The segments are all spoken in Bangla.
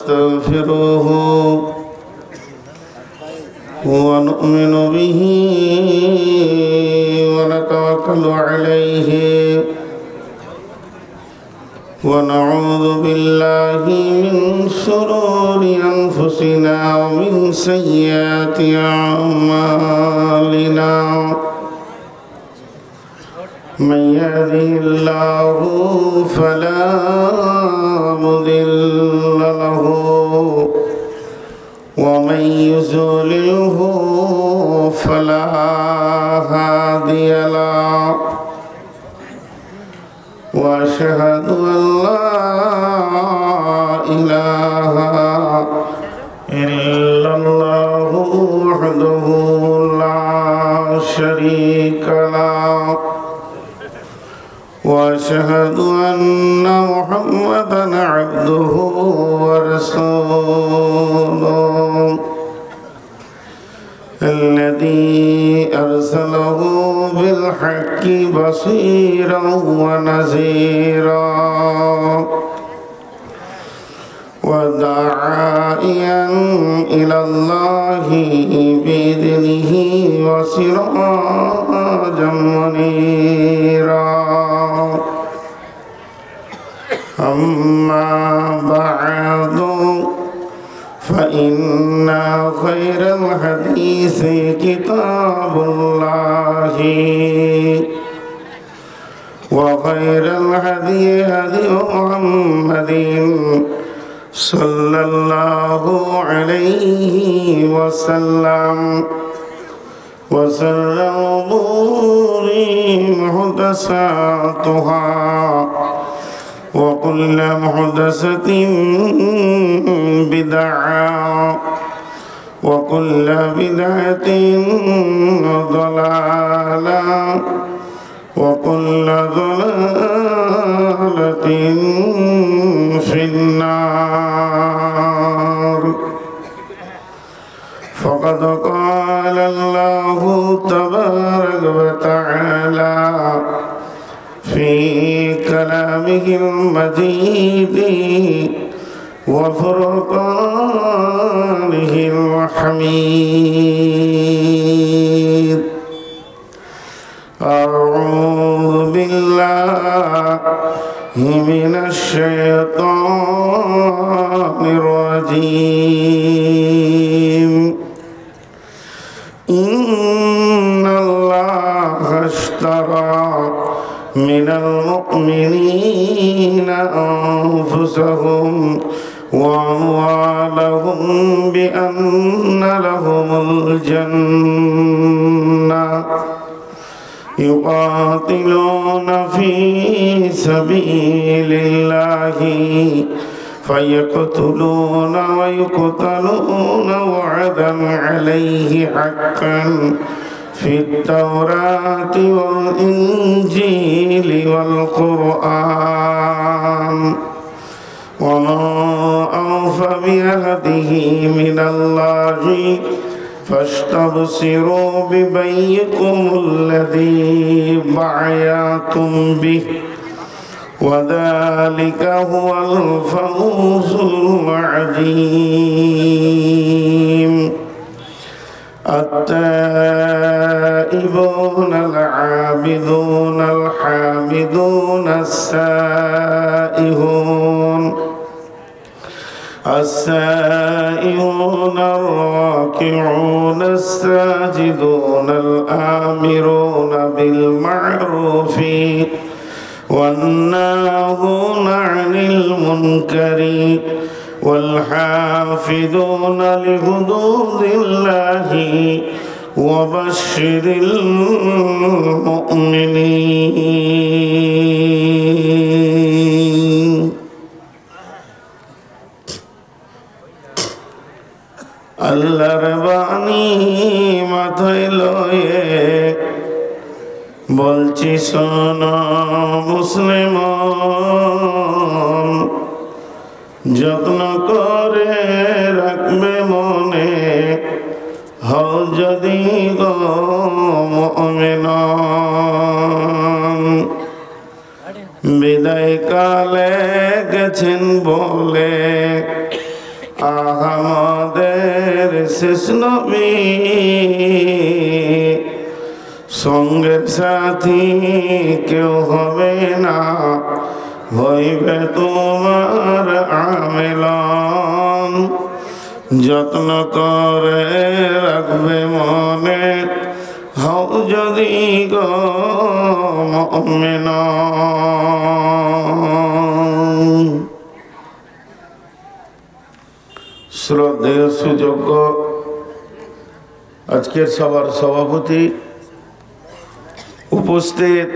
نستغفره ونؤمن به ونتوكل عليه ونعوذ بالله من شرور أنفسنا ومن سيئات أعمالنا من يهده الله فلا مضل له ومن يضلله فلا هادي له وأشهد أن لا إله إلا الله وحده لا شريك له وأشهد أن محمدًا عبده ورسوله الذي أرسله بالحق بصيرا ونذيرا وداعيا إلى الله بإذنه وسراجا منيرا أما بعد فإن خير الحديث كتاب الله وخير الهدي هدي محمد صلى الله عليه وسلم وشر الأمور محدثاتها وكل محدثة بدعة وكل بدعة ضلالة وكل ضلالة في النار فقد قال الله تبارك وتعالى في كلامه المجيد وفرقانه الحميد أعوذ بالله من الشيطان الرجيم إن الله اشترى من المؤمنين أنفسهم وأموالهم بأن لهم الجنة يقاتلون في سبيل الله فيقتلون ويقتلون وعدا عليه حقا في التوراة والإنجيل والقرآن ومن أوفى بعهده من الله فاستبشروا ببيعكم الذي بايعتم به وذلك هو الفوز العظيم التائبون العابدون الحامدون السائحون الراكعون الساجدون الآمرون بالمعروف والناهون عن المنكر والحافظون لحدود الله وبشر المؤمنين আল্লাহর বাণী মাথায় লয়ে বলছি শোনো মুসলমান, যত্ন করে রাখবে মনে হও যদি গো মুমিন। বিদায় কালে গেছেন বলে আহমদের শেষ নবী সঙ্গের সাথী কেউ হবে না, হইবে তোমার আমিলন। যত্ন করে রাখবে মনে, হও যদি গো মুমিন। শ্রদ্ধেয় সুযোগ্য আজকের সবার সভাপতি, উপস্থিত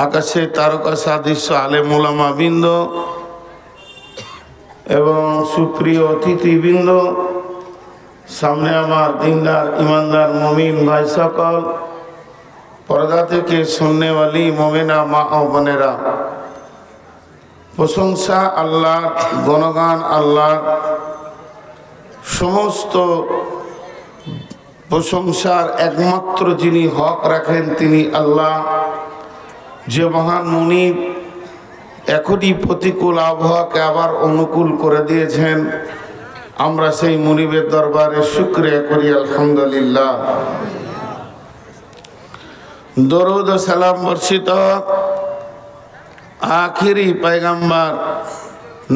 আকাশে তারকা সাদৃশ্য আলেম ওলামা বৃন্দ এবং সুপ্রিয় অতিথিবৃন্দ, সামনে আমার দিনদার ইমানদার মুমিন ভাই সকল, পর্দা থেকে শুননেওয়ালি মুমিনা মা ও বোনেরা, প্রশংসা আল্লাহ, গণগান আল্লাহ, সমস্ত প্রশংসার একমাত্র যিনি হক রাখেন তিনি আল্লাহ। যে মহান মুনিব এখনই প্রতিকূল আবহাওয়াকে আবার অনুকূল করে দিয়েছেন, আমরা সেই মুনিবের দরবারে শুকরিয়া করি আলহামদুলিল্লাহ। দরুদ ও সালাম বর্ষিত আখিরি পয়গম্বর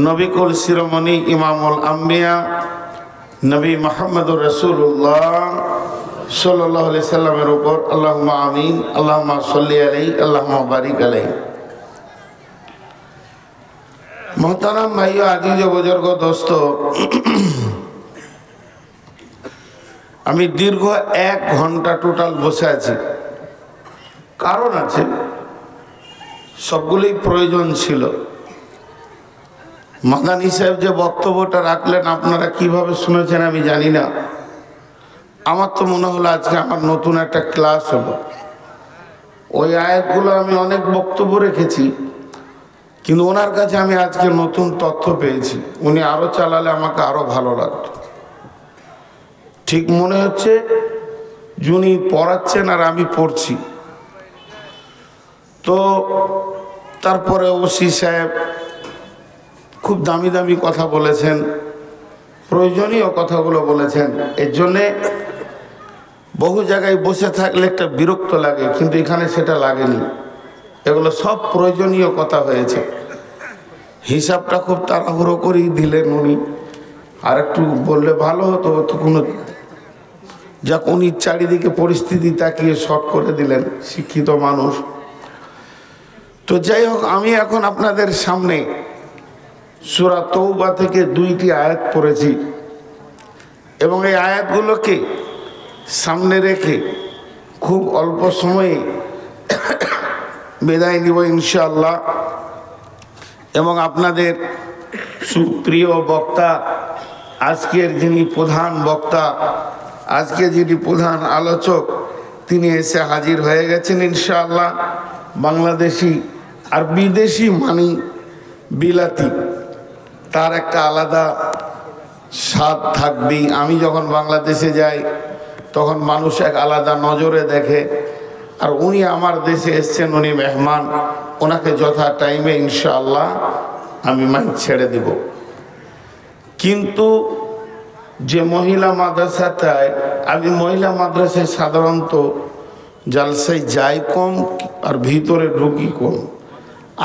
নবিকুল শিরোমণি ইমামুল আম্বিয়া নবী মুহাম্মদুর রাসূলুল্লাহ সাল্লাল্লাহু আলাইহি সাল্লামের উপর আল্লাহুম্মা আমিন, আল্লাহুম্মা সাল্লি আলাইহি, আল্লাহুম্মা বারিক আলাইহি। মোহতারাম ভাইয়া, আজিজ বুজুর্গ দোস্ত, আমি দীর্ঘ 1 ঘন্টা টোটাল বসে আছি। কারণ আছে, সবগুলোই প্রয়োজন ছিল। মাদানী সাহেব যে বক্তব্যটা রাখলেন আপনারা কিভাবে শুনেছেন আমি জানি না, আমার তো মনে হলো আজকে আমার নতুন একটা ক্লাস হলো। ওই আয়াতগুলো আমি অনেক বক্তব্য রেখেছি, কিন্তু ওনার কাছে আমি আজকে নতুন তথ্য পেয়েছি। উনি আরো চালালে আমাকে আরো ভালো লাগতো। ঠিক মনে হচ্ছে যিনি পড়াচ্ছেন আর আমি পড়ছি। তো তারপরে ওসি সাহেব খুব দামি দামি কথা বলেছেন, প্রয়োজনীয় কথাগুলো বলেছেন। এর জন্যে বহু জায়গায় বসে থাকলে একটা বিরক্ত লাগে, কিন্তু এখানে সেটা লাগেনি। এগুলো সব প্রয়োজনীয় কথা হয়েছে। হিসাবটা খুব তাড়াহুড়ো করেই দিলেন উনি, আর একটু বললে ভালো হতো। তো কোনো যাক, উনি চারিদিকে পরিস্থিতি তাকিয়ে শর্ট করে দিলেন, শিক্ষিত মানুষ। তো যাই হোক, আমি এখন আপনাদের সামনে সূরা তওবা থেকে 2টি আয়াত পড়েছি এবং এই আয়াতগুলোকে সামনে রেখে খুব অল্প সময়ে বিদায় নিব ইনশাআল্লাহ। এবং আপনাদের সুপ্রিয় বক্তা, আজকের যিনি প্রধান বক্তা, আজকে যিনি প্রধান আলোচক, তিনি এসে হাজির হয়ে গেছেন ইনশাআল্লাহ। বাংলাদেশি আর বিদেশি মানি বিলাতি, তার একটা আলাদা স্বাদ থাকবেই। আমি যখন বাংলাদেশে যাই তখন মানুষ এক আলাদা নজরে দেখে, আর উনি আমার দেশে এসছেন, উনি মেহমান, ওনাকে যথা টাইমে ইনশাআল্লাহ আমি মাইক ছেড়ে দেব। কিন্তু যে মহিলা মাদ্রাসাটায়, আমি মহিলা মাদ্রাসায় সাধারণত জালসায় যাই কম আর ভিতরে ঢুকি কম।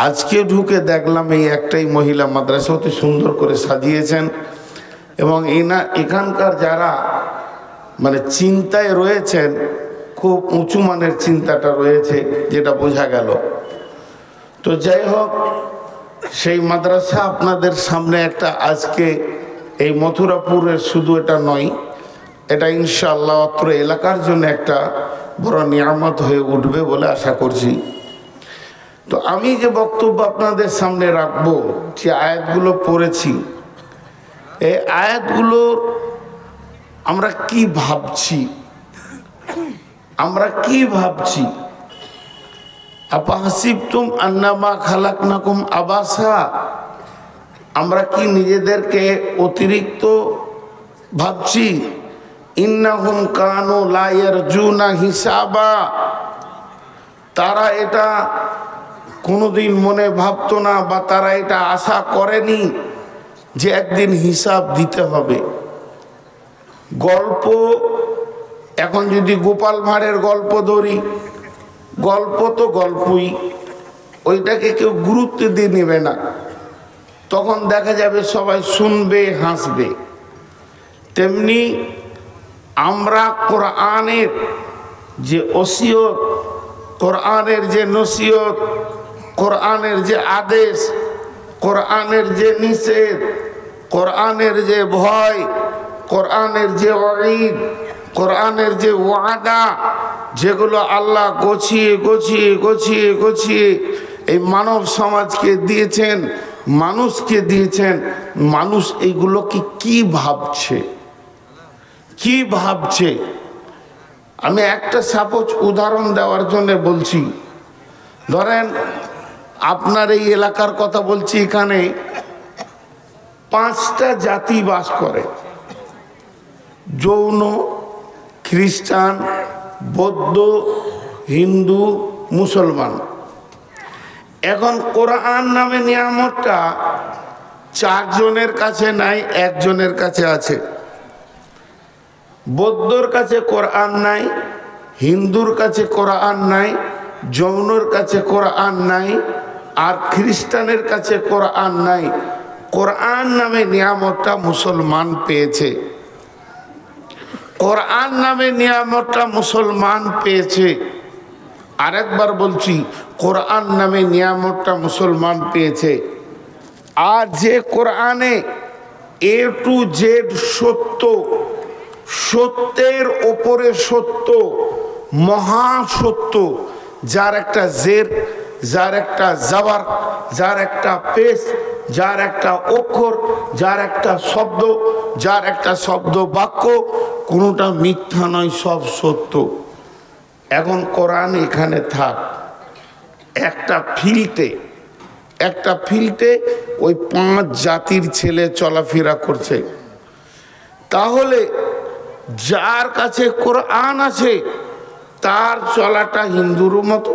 আজকে ঢুকে দেখলাম এই একটাই মহিলা মাদ্রাসা অতি সুন্দর করে সাজিয়েছেন, এবং এখানকার যারা মানে চিন্তায় রয়েছেন, খুব উঁচু মানের চিন্তাটা রয়েছে, যেটা বোঝা গেল। তো যাই হোক, সেই মাদ্রাসা আপনাদের সামনে একটা আজকে এই মথুরাপুরের শুধু এটা নয়, এটা ইনশাআল্লাহ অত্র এলাকার জন্য একটা বড় নিয়ামত হয়ে উঠবে বলে আশা করছি। তো আমি যে বক্তব্য আপনাদের সামনে রাখবো, যে আয়াতগুলো পড়েছি, এই আয়াতগুলোর আমরা কি ভাবছি, আপাহাসিবতুম আন্নামা খালাকনাকুম আবাসা, আমরা কি নিজেদেরকে অতিরিক্ত ভাবছি? ইন্নাহুম কানু লা ইয়ারজুনা হিসাবা, তারা এটা কোনোদিন মনে ভাবতো না, বা তারা এটা আশা করেনি যে একদিন হিসাব দিতে হবে। গল্প, এখন যদি গোপাল ভাঁড়ের গল্প ধরি, গল্প তো গল্পই, ওইটাকে কেউ গুরুত্ব দিয়ে নেবে না। তখন দেখা যাবে সবাই শুনবে, হাসবে। তেমনি আমরা কোরআনের যে ওসিয়ত, কোরআনের যে নসিহত, কোরআনের যে আদেশ, কোরআনের যে নিষেধ, কোরআনের যে ভয়, কোরআনের যে ওয়াঈদ, কোরআনের যে ওয়াদা, যেগুলো আল্লাহ গছিয়ে গছিয়ে গছিয়ে গছিয়ে এই মানব সমাজকে দিয়েছেন, মানুষকে দিয়েছেন, মানুষ এইগুলোকে কি ভাবছে, কি ভাবছে। আমি একটা সাপোজ উদাহরণ দেওয়ার জন্য বলছি। ধরেন আপনার এই এলাকার কথা বলছি, এখানে 5টা জাতি বাস করে: জৈন, খ্রিস্টান, বৌদ্ধ, হিন্দু, মুসলমান। এখন কোরআন নামে নিয়ামতটা 4 জনের কাছে নাই, 1 জনের কাছে আছে। বৌদ্ধর কাছে কোরআন নাই, হিন্দুর কাছে কোরআন নাই, জৈনর কাছে কোরআন নাই, আর খ্রিস্টানের কাছে কোরআন নাই। কোরআন নামে নিয়ামতটা মুসলমান পেয়েছে। কোরআন নামে নিয়ামতটা মুসলমান পেয়েছে। আরেকবার বলছি, কোরআন নামে নিয়ামতটা মুসলমান পেয়েছে। আর যে কোরআনে A to Z সত্য, সত্যের ওপরে সত্য, মহাসত্য, যার একটা জের, যার একটা জাবার, যার একটা পেশ, যার একটা অক্ষর, যার একটা শব্দ, যার একটা শব্দ বাক্য, কোনোটা মিথ্যা নয়, সব সত্য। এখন কোরআন এখানে থাক, একটা ফিল্টে ওই 5 জাতির ছেলে চলাফেরা করছে। তাহলে যার কাছে কোরআন আছে তার চলাটা হিন্দুর মতো,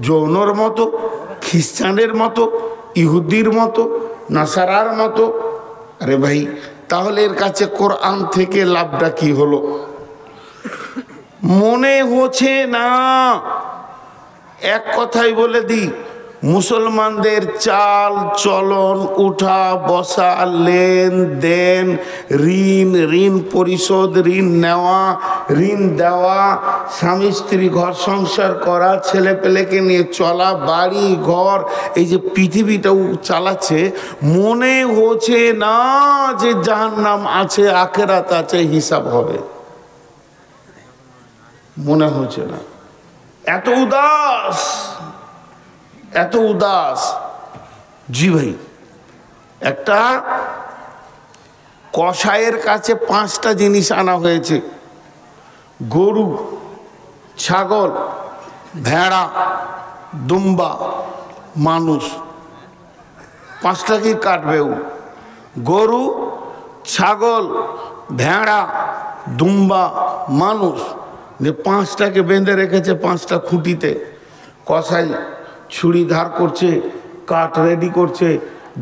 জৈনর মতো, খ্রিস্টানের মতো, ইহুদির মতো, নাসারার মতো। আরে ভাই, তাহলে এর কাছে কোরআন থেকে লাভটা কি হলো? মনে হচ্ছে না। এক কথাই বলে দিই, মুসলমানদের চাল চলন, উঠা বসা, লেনদেন, ঋণ পরিশোধ, ঋণ নেওয়া, ঋণ দেওয়া, স্বামী স্ত্রী ঘর সংসার করা, ছেলে পেলেকে নিয়ে চলা, বাড়ি ঘর, এই যে পৃথিবীটা চালাচ্ছে, মনে হচ্ছে না যে জাহান্নাম আছে, আখিরাত আছে, হিসাব হবে। মনে হচ্ছে না। এত উদাস, এত উদাস। জি ভাই, একটা কসাইয়ের কাছে 5টা জিনিস আনা হয়েছে: গরু, ছাগল, ভেড়া, দুম্বা, মানুষ। 5টা কি কাটবে ও? গরু, ছাগল, ভেড়া, দুম্বা, মানুষ। যে 5টাকে বেঁধে রেখেছে 5টা খুঁটিতে। কসাই ছুরি ধার করছে, কাঠ রেডি করছে,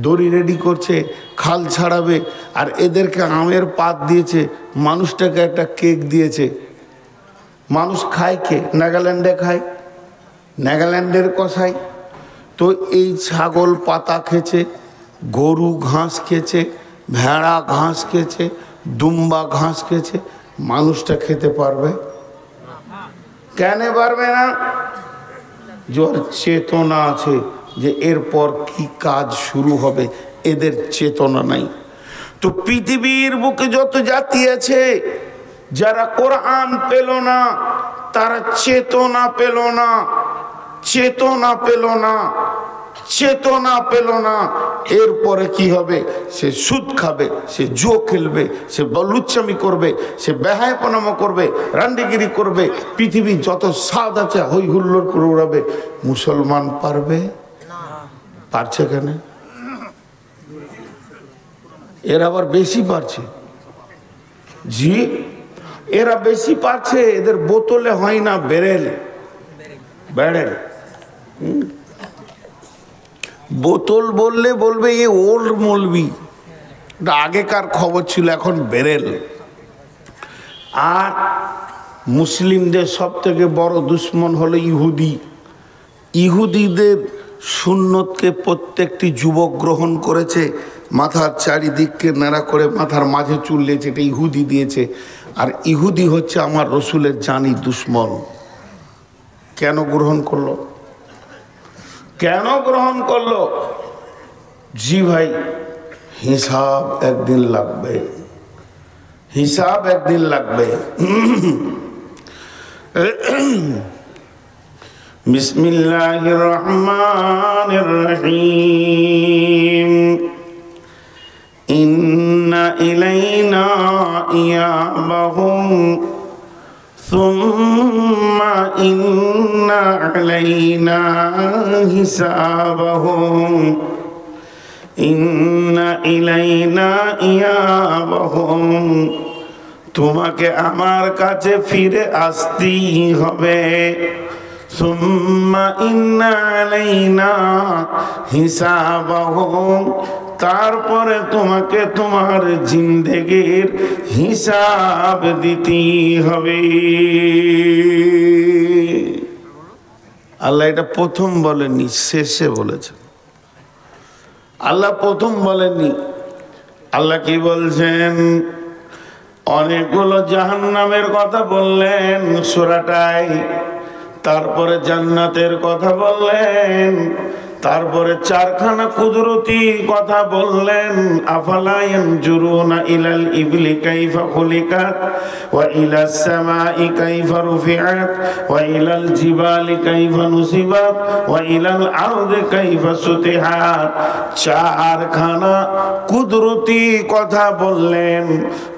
দড়ি রেডি করছে, খাল ছাড়াবে। আর এদেরকে আমের পাত দিয়েছে, মানুষটাকে একটা কেক দিয়েছে। মানুষ খায় কে? নাগাল্যান্ডে খায়, নাগাল্যান্ডের কসাই। তো এই ছাগল পাতা খেয়েছে, গরু ঘাস খেয়েছে, ভেড়া ঘাস খেয়েছে, দুম্বা ঘাস খেয়েছে, মানুষটা খেতে পারবে? কেন পারবে না? যার চেতনা আছে যে এরপর কি কাজ শুরু হবে, এদের চেতনা নাই। তো পৃথিবীর বুকে যত জাতি আছে, যারা কোরআন পেল না, তারা চেতনা পেল না, চেতনা পেল না, চেতনা পেল না। এরপরে কি হবে? সে সুদ খাবে, সে জুয়া খেলবে, সে লুচ্চামি করবে, সে বেহায়াপনামা করবে, রান্ডিগিরি করবে, পৃথিবীর যত স্বাদ আছে হই হুল্লোড় করে উড়াবে। মুসলমান পারবে? পারছে কেন? এরা আবার বেশি পারছে। জি, এরা বেশি পারছে। এদের বোতলে হয় না, ব্যারেল। বোতল বললে বলবে এ ওল্ড মৌলবি, এটা আগেকার খবর ছিল, এখন বেরেল। আর মুসলিমদের সব থেকে বড় দুশ্মন হলো ইহুদি। ইহুদিদের সুন্নতকে প্রত্যেকটি যুবক গ্রহণ করেছে, মাথার চারিদিককে নাড়া করে মাথার মাঝে চুল দিয়েছে, এটা ইহুদি দিয়েছে। আর ইহুদি হচ্ছে আমার রসুলের জানি দুশ্মন। কেন গ্রহণ করলো? কেন গ্রহণ করলো? জি ভাই, হিসাব একদিন লাগবে, হিসাব একদিন লাগবে। বিসমিল্লাহির রহমানির রহিম। ইন্না ইলাইনা ইয়াবাহুম সুম্মা ইন্না আলাইনা হিসাবাহুম। ইন্না ইলাইনা ইয়াবাহুম, তোমাকে আমার কাছে ফিরে আসতেই হবে। সুম্মা ইন্না আলাইনা হিসাবাহুম, তারপরে তোমাকে তোমার জিন্দেগির হিসাব দিতেই হবে। আল্লাহ এটা প্রথম বলেননি, শেষে বলেছেন। আল্লাহ প্রথম বলেননি। আল্লাহ কি বলছেন? অনেকগুলো জাহান্নামের কথা বললেন সূরাটায়, তারপরে জান্নাতের কথা বললেন, তারপরে চারখানা কুদরতি কথা বললেন। আফালা ইয়ানজুরুনা ইলাল ইবলি কাইফা খুলিকাত ওয়া ইলাস সামাই কাইফা রুফিআত ওয়া ইলাল জিবালি কাইফা নুসিবাত ওয়া ইলাল আরদি কাইফা সুতিহাত। চারখানা কুদরতি কথা বললেন।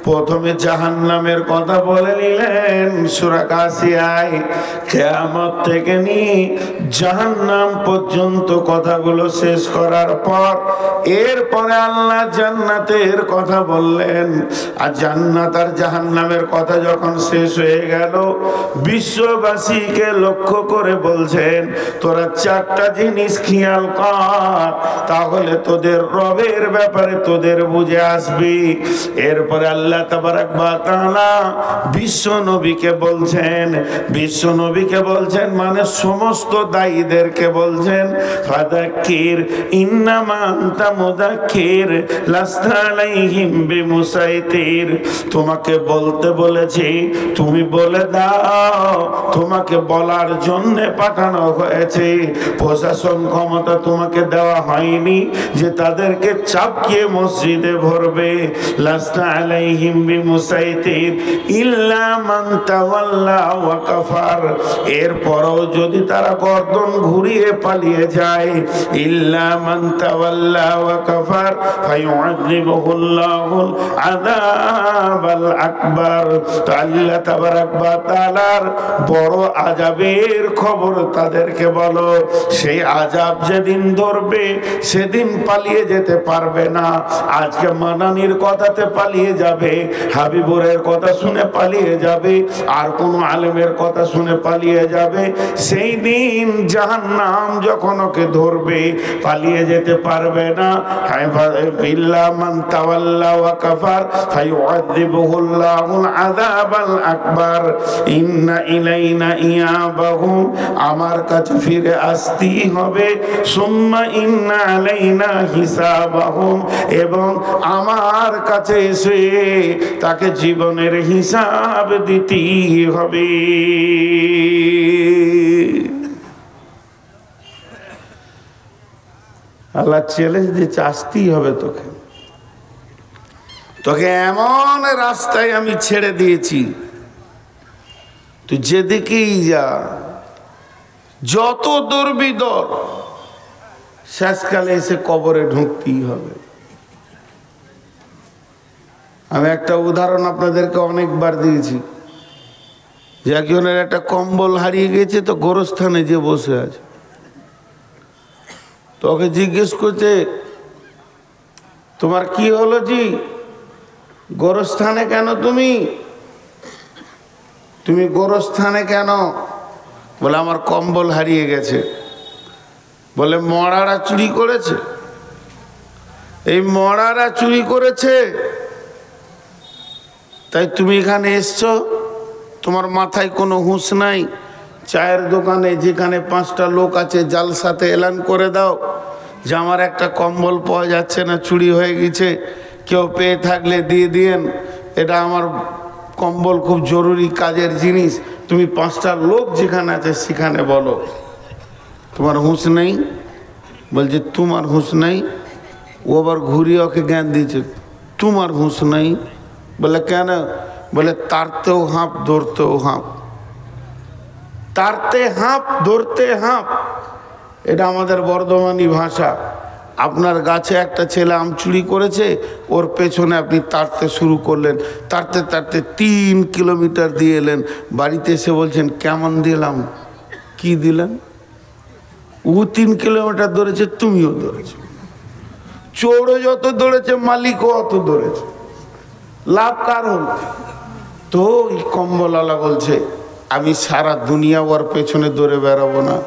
প্রথমে জাহান্নামের কথা বলে নিলেন সূরা কাসিয়ায়। কিয়ামত থেকে নিয়ে জাহান্নাম পর্যন্ত কথাগুলো শেষ করার পর এরপরে আল্লাহ জান্নাতের কথা বললেন। আর জান্নাত আর জাহান্নামের কথা যখন শেষ হয়ে গেল, বিশ্ববাসীকে লক্ষ্য করে বলছেন, তোরা চারটা জিনিস খেয়াল কর, তাহলে তোদের রবের ব্যাপারে তোদের বুঝে আসবি। এরপরে আল্লাহ তাবারাক ওয়া তাআলা বিশ্ব নবীকে বলছেন, বিশ্ব নবীকে বলছেন মানে সমস্ত দায়ীদেরকে বলছেন, ফাযাক্কির ইন্নামা আনতা মুযাক্কির লাস্তা আলাইহিম বিমুসাইতির। তোমাকে বলতে বলেছি, তুমি বলে দাও। তোমাকে বলার জন্য পাঠানো হয়েছে, প্রশাসন ক্ষমতা তোমাকে দেওয়া হয়নি যে তাদেরকে চাপকিয়ে মসজিদে ভরবে। লাস্তা আলাইহিম বিমুসাইতির ইল্লা মান তাওয়াল্লা ওয়া কাফার। এরপরও যদি তারা গর্দন ঘুরিয়ে পালিয়ে যায়, ইল্লা মান তাওয়াল্লা ওয়া কাফার ফায়ুআযিবুহুল্লাহুল আযাবাল আকবার। তো আল্লাহ তাবারাক ওয়া তাআলার বড় আযাবের খবর তাদেরকে বলো। সেই আযাব যেদিন ধরবে সেদিন পালিয়ে যেতে পারবে না। আজকে মানানির কথাতে পালিয়ে যাবে, হাবিবুরের কথা শুনে পালিয়ে যাবে, আর কোন আলেমের কথা শুনে পালিয়ে যাবে। সেই দিন জাহান্নাম যখন ওকে ধরবে পালিয়ে যেতে পারবে না। ইল্লা মান তাওয়াল্লা ওয়া কাফার ফায়ুআযিবুহুল্লাহুল আযাবাল আকবার। ইন্না ইলাইনা ইয়াবাহুম, আমার কাছে ফিরে আসতেই হবে। সুম্মা ইন্না আলাইনা হিসাবাহুম, এবং আমার কাছে এসে তাকে জীবনের হিসাব দিতেই হবে। আল্লাহ চ্যালেঞ্জ দিচ্ছে, আসতেই হবে তোকে। তোকে এমন রাস্তায় আমি ছেড়ে দিয়েছি, তুই যেদিকেই যা, যত দৌড়বি দৌড়, শেষকালে এসে কবরে ঢুকতেই হবে। আমি একটা উদাহরণ আপনাদেরকে অনেকবার দিয়েছি, যে একজনের একটা কম্বল হারিয়ে গেছে, তো গোরস্থানে যে বসে আছে, তোকে জিজ্ঞেস করছে, তোমার কি হলো জি, গোরস্থানে কেন তুমি গোরস্থানে কেন? বলে আমার কম্বল হারিয়ে গেছে। বলে মরারা চুরি করেছে, এই মরারা চুরি করেছে, তাই তুমি এখানে এসছো, তোমার মাথায় কোনো হুঁশ নাই। চায়ের দোকানে যেখানে 5টা লোক আছে জালসাতে এলান করে দাও যে আমার একটা কম্বল পাওয়া যাচ্ছে না, চুরি হয়ে গেছে, কেউ পেয়ে থাকলে দিয়ে দিয়েন, এটা আমার কম্বল খুব জরুরি কাজের জিনিস। তুমি 5টা লোক যেখানে আছে সেখানে বলো। তোমার হুঁশ নেই? বলছে তোমার হুঁশ নেই। ও আবার ঘুরিয়ে ওকে জ্ঞান দিয়েছে, তোমার হুঁশ নেই? বলে কেন? বলে তারতেও হাঁপ ধরতেও হাঁপ। তারতে হাঁপ ধরতে হাঁপ, এটা আমাদের বর্ধমানী ভাষা। আপনার গাছে একটা ছেলে আম চুরি করেছে, ওর পেছনে আপনি তাড়তে শুরু করলেন, তাড়তে তাড়তে 3 কিলোমিটার দিয়ে এলেন, বাড়িতে এসে বলছেন কেমন দিলাম? কি দিলেন? ও 3 কিলোমিটার দৌড়েছে, তুমিও দৌড়েছ। চোরও যত দৌড়েছে মালিকও অত দৌড়েছে, লাভ কার হল? তো এই কম্বলওয়ালা বলছে আমি সারা দুনিয়া ওর পেছনে দৌড়ে বেড়াবো না,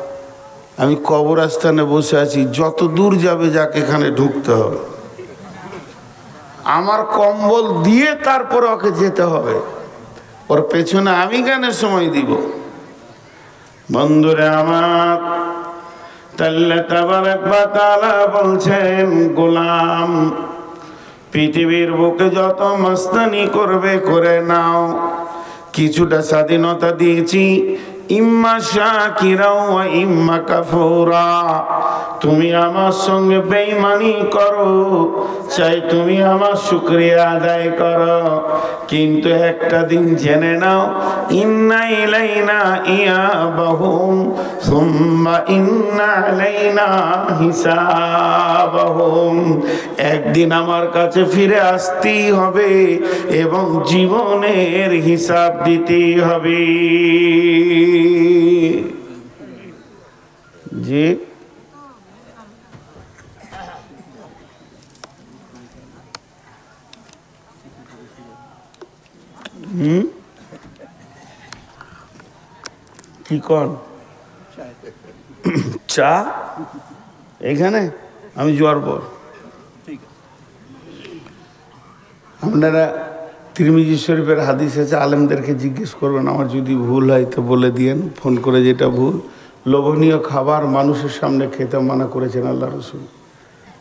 আমি কবরস্থানে বসে আছি, যত দূর যাবে যাকে এখানে ঢুকতে হবে, আমার কম্বল দিয়ে তারপর ওকে যেতে হবে, ওর পেছনে আমি কেন সময় দিব? বন্ধুরে আমার, তাহলে তাবারক ওয়া তাআলা বলছেন গোলাম পৃথিবীর বুকে যত মস্তানি করবে করে নাও, কিছুটা স্বাধীনতা দিয়েছি, ইম্মা শাকিরা ওয়া ইম্মা কাফুরা। তুমি আমার সঙ্গে বেঈমানি করো, চাই তুমি আমার শুকরিয়া আদায় করো, কিন্তু একটা দিন জেনে নাও, ইন্না ইলাইনা ইয়াবাহুম সুম্মা ইন্না আলাইনা হিসাবাহুম। একদিন আমার কাছে ফিরে আসতেই হবে এবং জীবনের হিসাব দিতেই হবে। জি, কি কর চা এখানে? আমি যাওয়ার পর আপনারা তিরমিজি শরীফের হাদিস আছে, আলেমদেরকে জিজ্ঞেস করবেন, আমার যদি ভুল হয় তো বলে দিয়েন ফোন করে যেটা ভুল। লোভনীয় খাবার মানুষের সামনে খেতে মানা করেছেন আল্লাহ রসুল।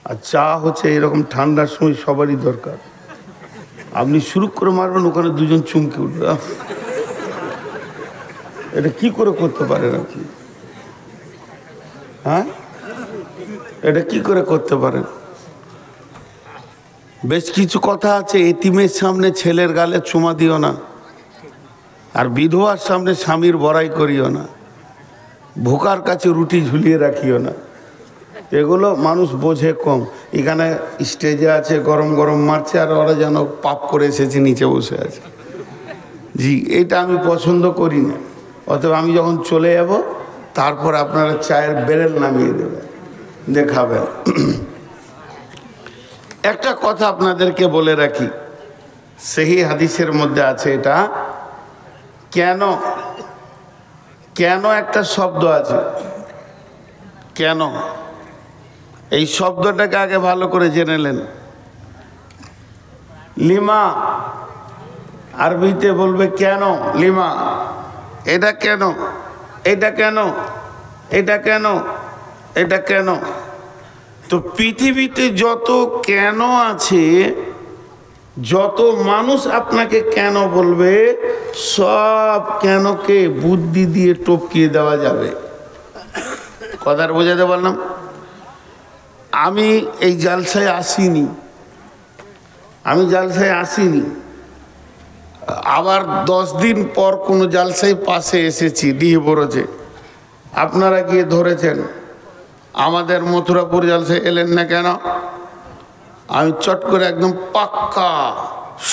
আর চা হচ্ছে এরকম ঠান্ডার সময় সবারই দরকার। আপনি শুরু করে মারবেন, ওখানে দুজন চুমকে উঠবে। এটা কি করে করতে পারেন আপনি? হ্যাঁ, এটা কি করে করতে পারেন? বেশ কিছু কথা আছে, এতিমের সামনে ছেলের গালে চুমা দিও না, আর বিধবার সামনে স্বামীর বড়াই করিও না, ভোকার কাছে রুটি ঝুলিয়ে রাখিও না। এগুলো মানুষ বোঝে কম। এখানে স্টেজে আছে, গরম গরম মারছে, আর ওরা যেন পাপ করে এসেছে, নিচে বসে আছে। জি, এটা আমি পছন্দ করি না। অতএব আমি যখন চলে যাব তারপর আপনারা চায়ের বেরেল নামিয়ে দেবেন, দেখাবেন। একটা কথা আপনাদেরকে বলে রাখি, সেই হাদিসের মধ্যে আছে এটা। কেন কেন একটা শব্দ আছে, কেন এই শব্দটাকে আগে ভালো করে জেনে নেন। লিমা আরবিতে বলবে কেন, লিমা, এটা কেন, এটা কেন, এটা কেন, এটা কেন। তো পৃথিবীতে যত কেন আছে, যত মানুষ আপনাকে কেন বলবে, সব কেনকে বুদ্ধি দিয়ে টপকিয়ে দেওয়া যাবে। কথার বোঝাতে পারলাম? আমি এই জালসায় আসিনি, আমি জালসায় আসিনি, আবার 10 দিন পর কোনো জালসায় পাশে এসেছি ডিহিবরজে, আপনারা গিয়ে ধরেছেন আমাদের মথুরাপুর জালসায় এলেন না কেন? আমি চট করে একদম পাক্কা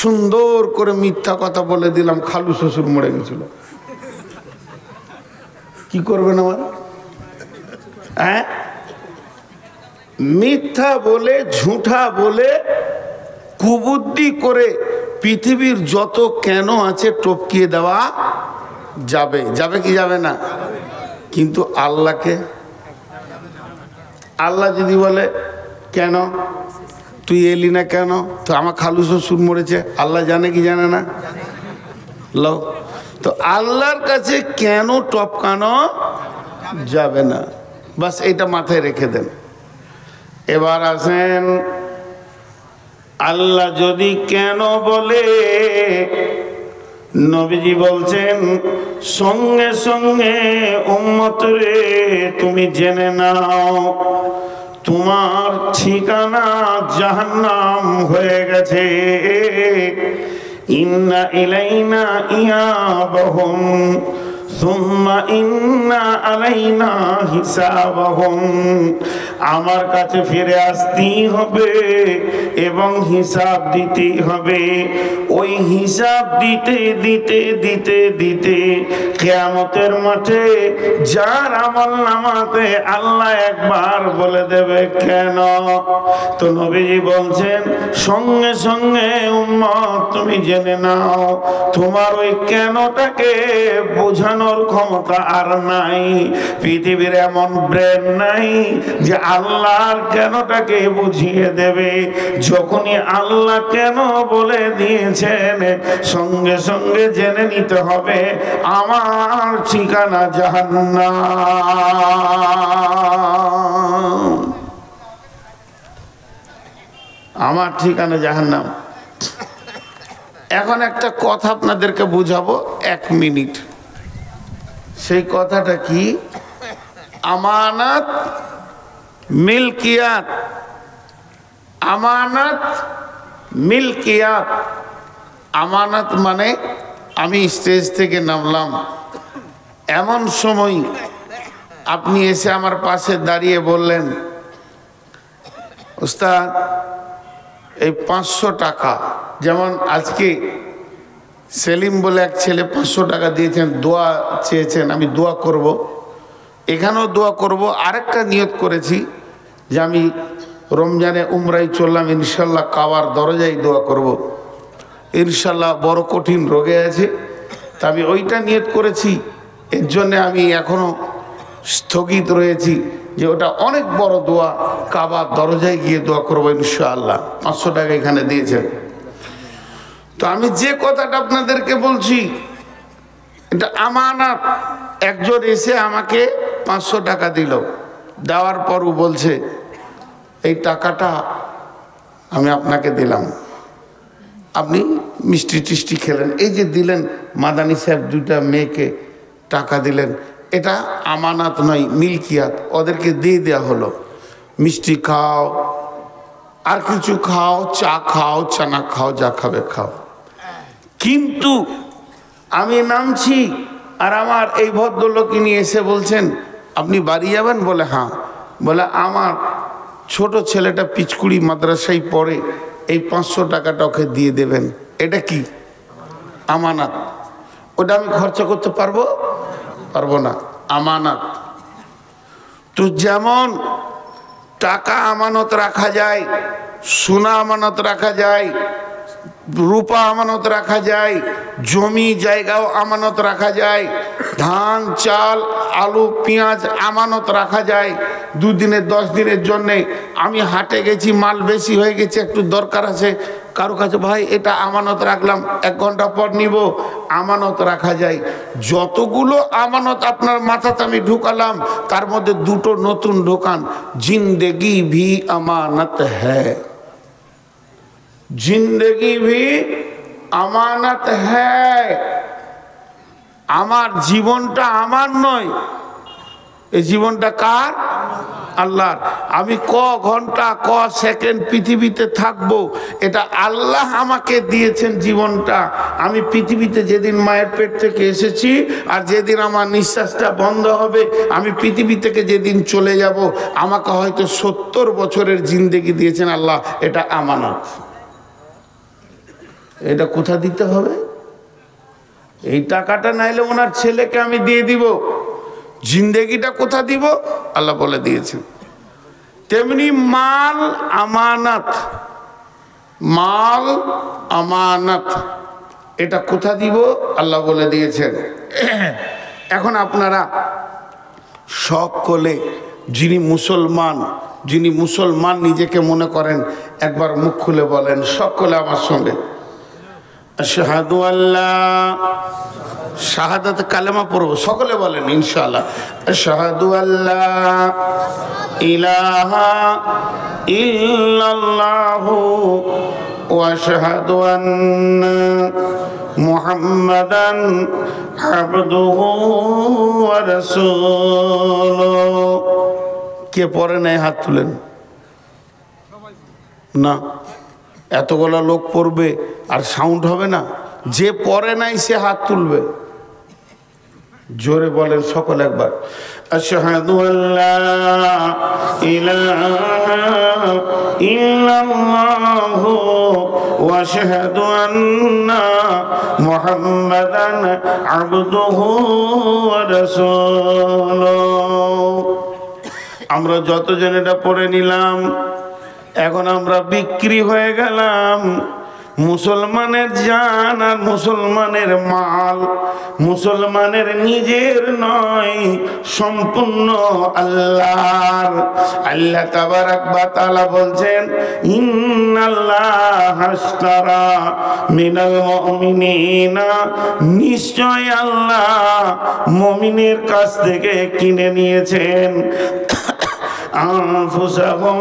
সুন্দর করে মিথ্যা কথা বলে দিলাম, খালু শ্বশুর মরে গেছিল। কি করবেন আমার? হ্যাঁ, মিথ্যা বলে, ঝুঠা বলে, কুবুদ্ধি করে পৃথিবীর যত কেন আছে টপকিয়ে দেওয়া যাবে। যাবে কি যাবে না? কিন্তু আল্লাহকে আল্লাহ যদি বলে কেন তুই এলি না কেন, তো আমার খালু শ্বশুর মরেছে, আল্লাহ জানে কি জানে না? লো, তো আল্লাহর কাছে কেন টপকানো যাবে না, বাস এটা মাথায় রেখে দেন। এবার আসেন, আল্লাহ যদি কেন বলে, নবীজি বলছেন সঙ্গে সঙ্গে উম্মত রে তুমি জেনে নাও তোমার ঠিকানা জাহান্নাম হয়ে গেছে। ইন্না ইলাইনা ইয়াবাহুম সুম্মা ইন্না আলাইনা হিসাবাহুম, আমার কাছে ফিরে আসতেই হবে এবং হিসাব দিতেই হবে। ওই হিসাব দিতে দিতে দিতে দিতে কিয়ামতের মাঠে যার আমল নামাতে আল্লাহ একবার বলে দেবে কেন, তো নবীজি বলছেন সঙ্গে সঙ্গে উম্মত তুমি জেনে নাও তোমার ওই কেনটাকে বোঝানোর ক্ষমতা আর নাই। পৃথিবীর এমন ব্রেন নাই যে আল্লাহর কেনটাকে বুঝিয়ে দেবে। যখনই আল্লাহ কেন বলে দিয়েছেন সঙ্গে সঙ্গে জেনে নিতে হবে আমার ঠিকানা জাহান্নাম, আমার ঠিকানা জাহান্নাম। এখন একটা কথা আপনাদেরকে বুঝাবো 1 মিনিট। সেই কথাটা কি? আমানত মিলকিয়াত, আমানত মিলকিয়াত। আমানত মানে আমি স্টেজ থেকে নামলাম, এমন সময় আপনি এসে আমার পাশে দাঁড়িয়ে বললেন ওস্তাদ এই 500 টাকা, যেমন আজকে সেলিম বলে এক ছেলে 500 টাকা দিয়েছেন, দোয়া চেয়েছেন, আমি দোয়া করব, এখানেও দোয়া করব। আরেকটা নিয়ত করেছি যে আমি রমজানে উমরায় চললাম, ইনশাল্লাহ কাবার দরজায় দোয়া করব। ইনশাল্লাহ বড় কঠিন রোগে আছে, তা আমি ওইটা নিয়ত করেছি, এর জন্যে আমি এখনও স্থগিত রয়েছি যে ওটা অনেক বড় দোয়া, কাবার দরজায় গিয়ে দোয়া করবো ইনশাআল্লাহ। 500 টাকা এখানে দিয়েছেন। তো আমি যে কথাটা আপনাদেরকে বলছি এটা আমানত। একজন এসে আমাকে 500 টাকা দিল, দেওয়ার পরও বলছে এই টাকাটা আমি আপনাকে দিলাম, আপনি মিষ্টি টিষ্টি খেলেন, এই যে দিলেন মাদানী সাহেব 2টা মেয়েকে টাকা দিলেন, এটা আমানত নয়, মিলকিয়াত। ওদেরকে দিয়ে দেওয়া হলো, মিষ্টি খাও, আর কিছু খাও, চা খাও, চানা খাও, যা খাবে খাও। কিন্তু আমি নামছি আর আমার এই ভদ্রলোক নিয়ে এসে বলছেন আপনি বাড়ি যাবেন? বলে হ্যাঁ। বলে আমার ছোট ছেলেটা পিচকুড়ি মাদ্রাসায় পড়ে, এই 500 টাকাটা ওকে দিয়ে দেবেন। এটা কি? আমানত। ওটা আমি খরচা করতে পারবো? পারবো না, আমানত। তো যেমন টাকা আমানত রাখা যায়, সোনা আমানত রাখা যায়, রূপা আমানত রাখা যায়, জমি জায়গাও আমানত রাখা যায়, ধান চাল আলু পেঁয়াজ আমানত রাখা যায়। 2 দিনের 10 দিনের জন্যে আমি হাটে গেছি, মাল বেশি হয়ে গেছে, একটু দরকার আছে, কারো কাছে ভাই এটা আমানত রাখলাম, 1 ঘন্টা পর নিব, আমানত রাখা যায়। যতগুলো আমানত আপনার মাথাতে আমি ঢুকালাম তার মধ্যে 2টো নতুন ঢোকান। জিন্দেগি ভি আমানত হ্যায়, जिंदगी भी আমানত হ্যায়। আমার জীবনটা আমার নয়, এই জীবনটা কার? আল্লাহর। আমি ক ঘন্টা ক সেকেন্ড পৃথিবীতে থাকবো এটা আল্লাহ আমাকে দিয়েছেন জীবনটা। আমি পৃথিবীতে যেদিন মায়ের পেট থেকে এসেছি আর যেদিন আমার নিঃশ্বাসটা বন্ধ হবে, আমি পৃথিবী থেকে যেদিন চলে যাব, আমাকে হয়তো 70 বছরের জিন্দেগি দিয়েছেন আল্লাহ, এটা আমানত। এটা কোথা দিতে হবে? এই টাকাটা নাইলে ওনার ছেলেকে আমি দিয়ে দিব, জিন্দেগিটা কোথা দিব? আল্লাহ বলে দিয়েছেন। তেমনি মাল আমানত, মাল আমানত, এটা কোথা দিব? আল্লাহ বলে দিয়েছেন। এখন আপনারা সকলে যিনি মুসলমান নিজেকে মনে করেন একবার মুখ খুলে বলেন সকলে আমার সঙ্গে, আশহাদু আল্লাহ, শাহাদাত কালেমা পড়ব, সকলে বলেন ইনশাআল্লাহ, আশহাদু আল্লাহ ইলাহা ইল্লাল্লাহু ওয়া আশহাদু আন্না মুহাম্মাদান আবদুহু ওয়া রাসূলুহু। কে পড়ে নাই হাত তুলেন না, এতগুলো লোক পড়বে আর সাউন্ড হবে না। যে পড়ে নাই সে হাত তুলবে, জোরে বলেন সকল একবার, আশহাদু আল্লা ইলাহা ইল্লাল্লাহু ওয়া আশহাদু আন্না মুহাম্মাদান আবদুহু ওয়া রাসূলুহু। আমরা যতজন এটা পড়ে নিলাম, এখন আমরা বিক্রি হয়ে গেলাম। মুসলমানের জান আর মুসলমানের মাল মুসলমানের নিজের নয়, সম্পূর্ণ আল্লাহর। আল্লাহ তাবারাক ওয়া তাআলা বলছেন, ইন্নাল্লাহা আশতারা মিনাল মুমিনিনা, নিশ্চয় আল্লাহ মুমিনের কাছ থেকে কিনে নিয়েছেন আনফুসাহুম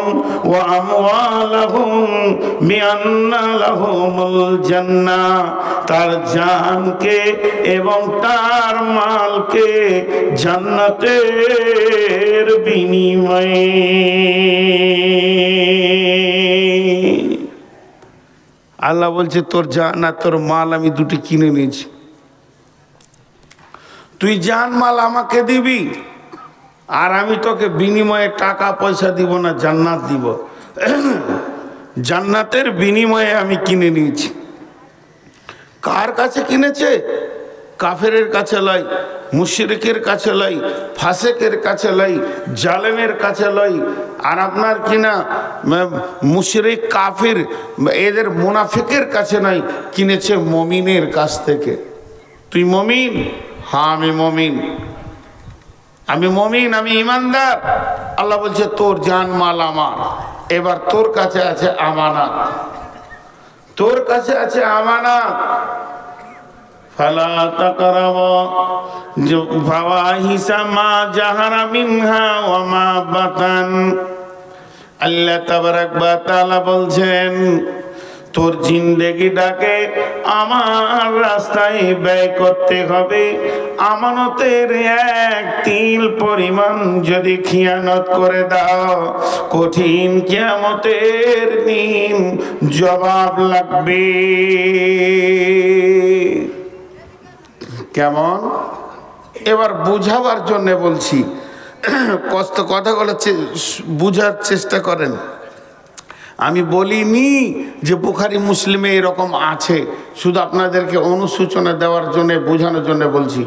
ওয়া আমওয়ালাহুম বিআন্না লাহুমুল জান্নাহ, তার জানকে এবং তার মালকে জান্নাতের বিনিময়ে। আল্লাহ বলছে তোর জান আর তোর মাল আমি দুটি কিনে নিয়েছি, তুই জান মাল আমাকে দিবি আর আমি তোকে বিনিময়ে টাকা পয়সা দিব না, জান্নাত দিব। জান্নাতের বিনিময়ে আমি কিনে নিয়েছি। কার কাছে কিনেছে? কাফেরের কাছে লয়, মুশরিকের কাছে লয়, ফাসেকের কাছে লয়, জালেমের কাছে লয়। আর আপনার কিনা মুশরিক কাফির এদের মুনাফিকের কাছে নয়, কিনেছে মমিনের কাছ থেকে। তুই মমিন? হ্যাঁ আমি মমিন, আমি মমিন, আমি ইমানদার। আল্লাহ বলছে তোর জান মাল আমার। এবার তোর কাছে আছে আমানত, তোর কাছে আছে আমানত। ফালা তাকরাবু ফাওয়াহিশা মা জাহারা মিনহা ওয়া মা বাতান। আল্লাহ তাবারাক ওয়া তাআলা বলছেন তোর জিন্দেগিটাকে আমার রাস্তায় ব্যয় করতে হবে। আমানতের এক তিল পরিমাণ যদি খিয়ানত করে দাও, কঠিন কিয়ামতের দিন জবাব লাগবে। কেমন? এবার বুঝাবার জন্য বলছি, কষ্ট কথাগুলো বুঝার চেষ্টা করেন। আমি বলিনি যে বুখারী মুসলিমে এরকম আছে, শুধু আপনাদেরকে অনুসূচনা দেওয়ার জন্য, বোঝানোর জন্য বলছি।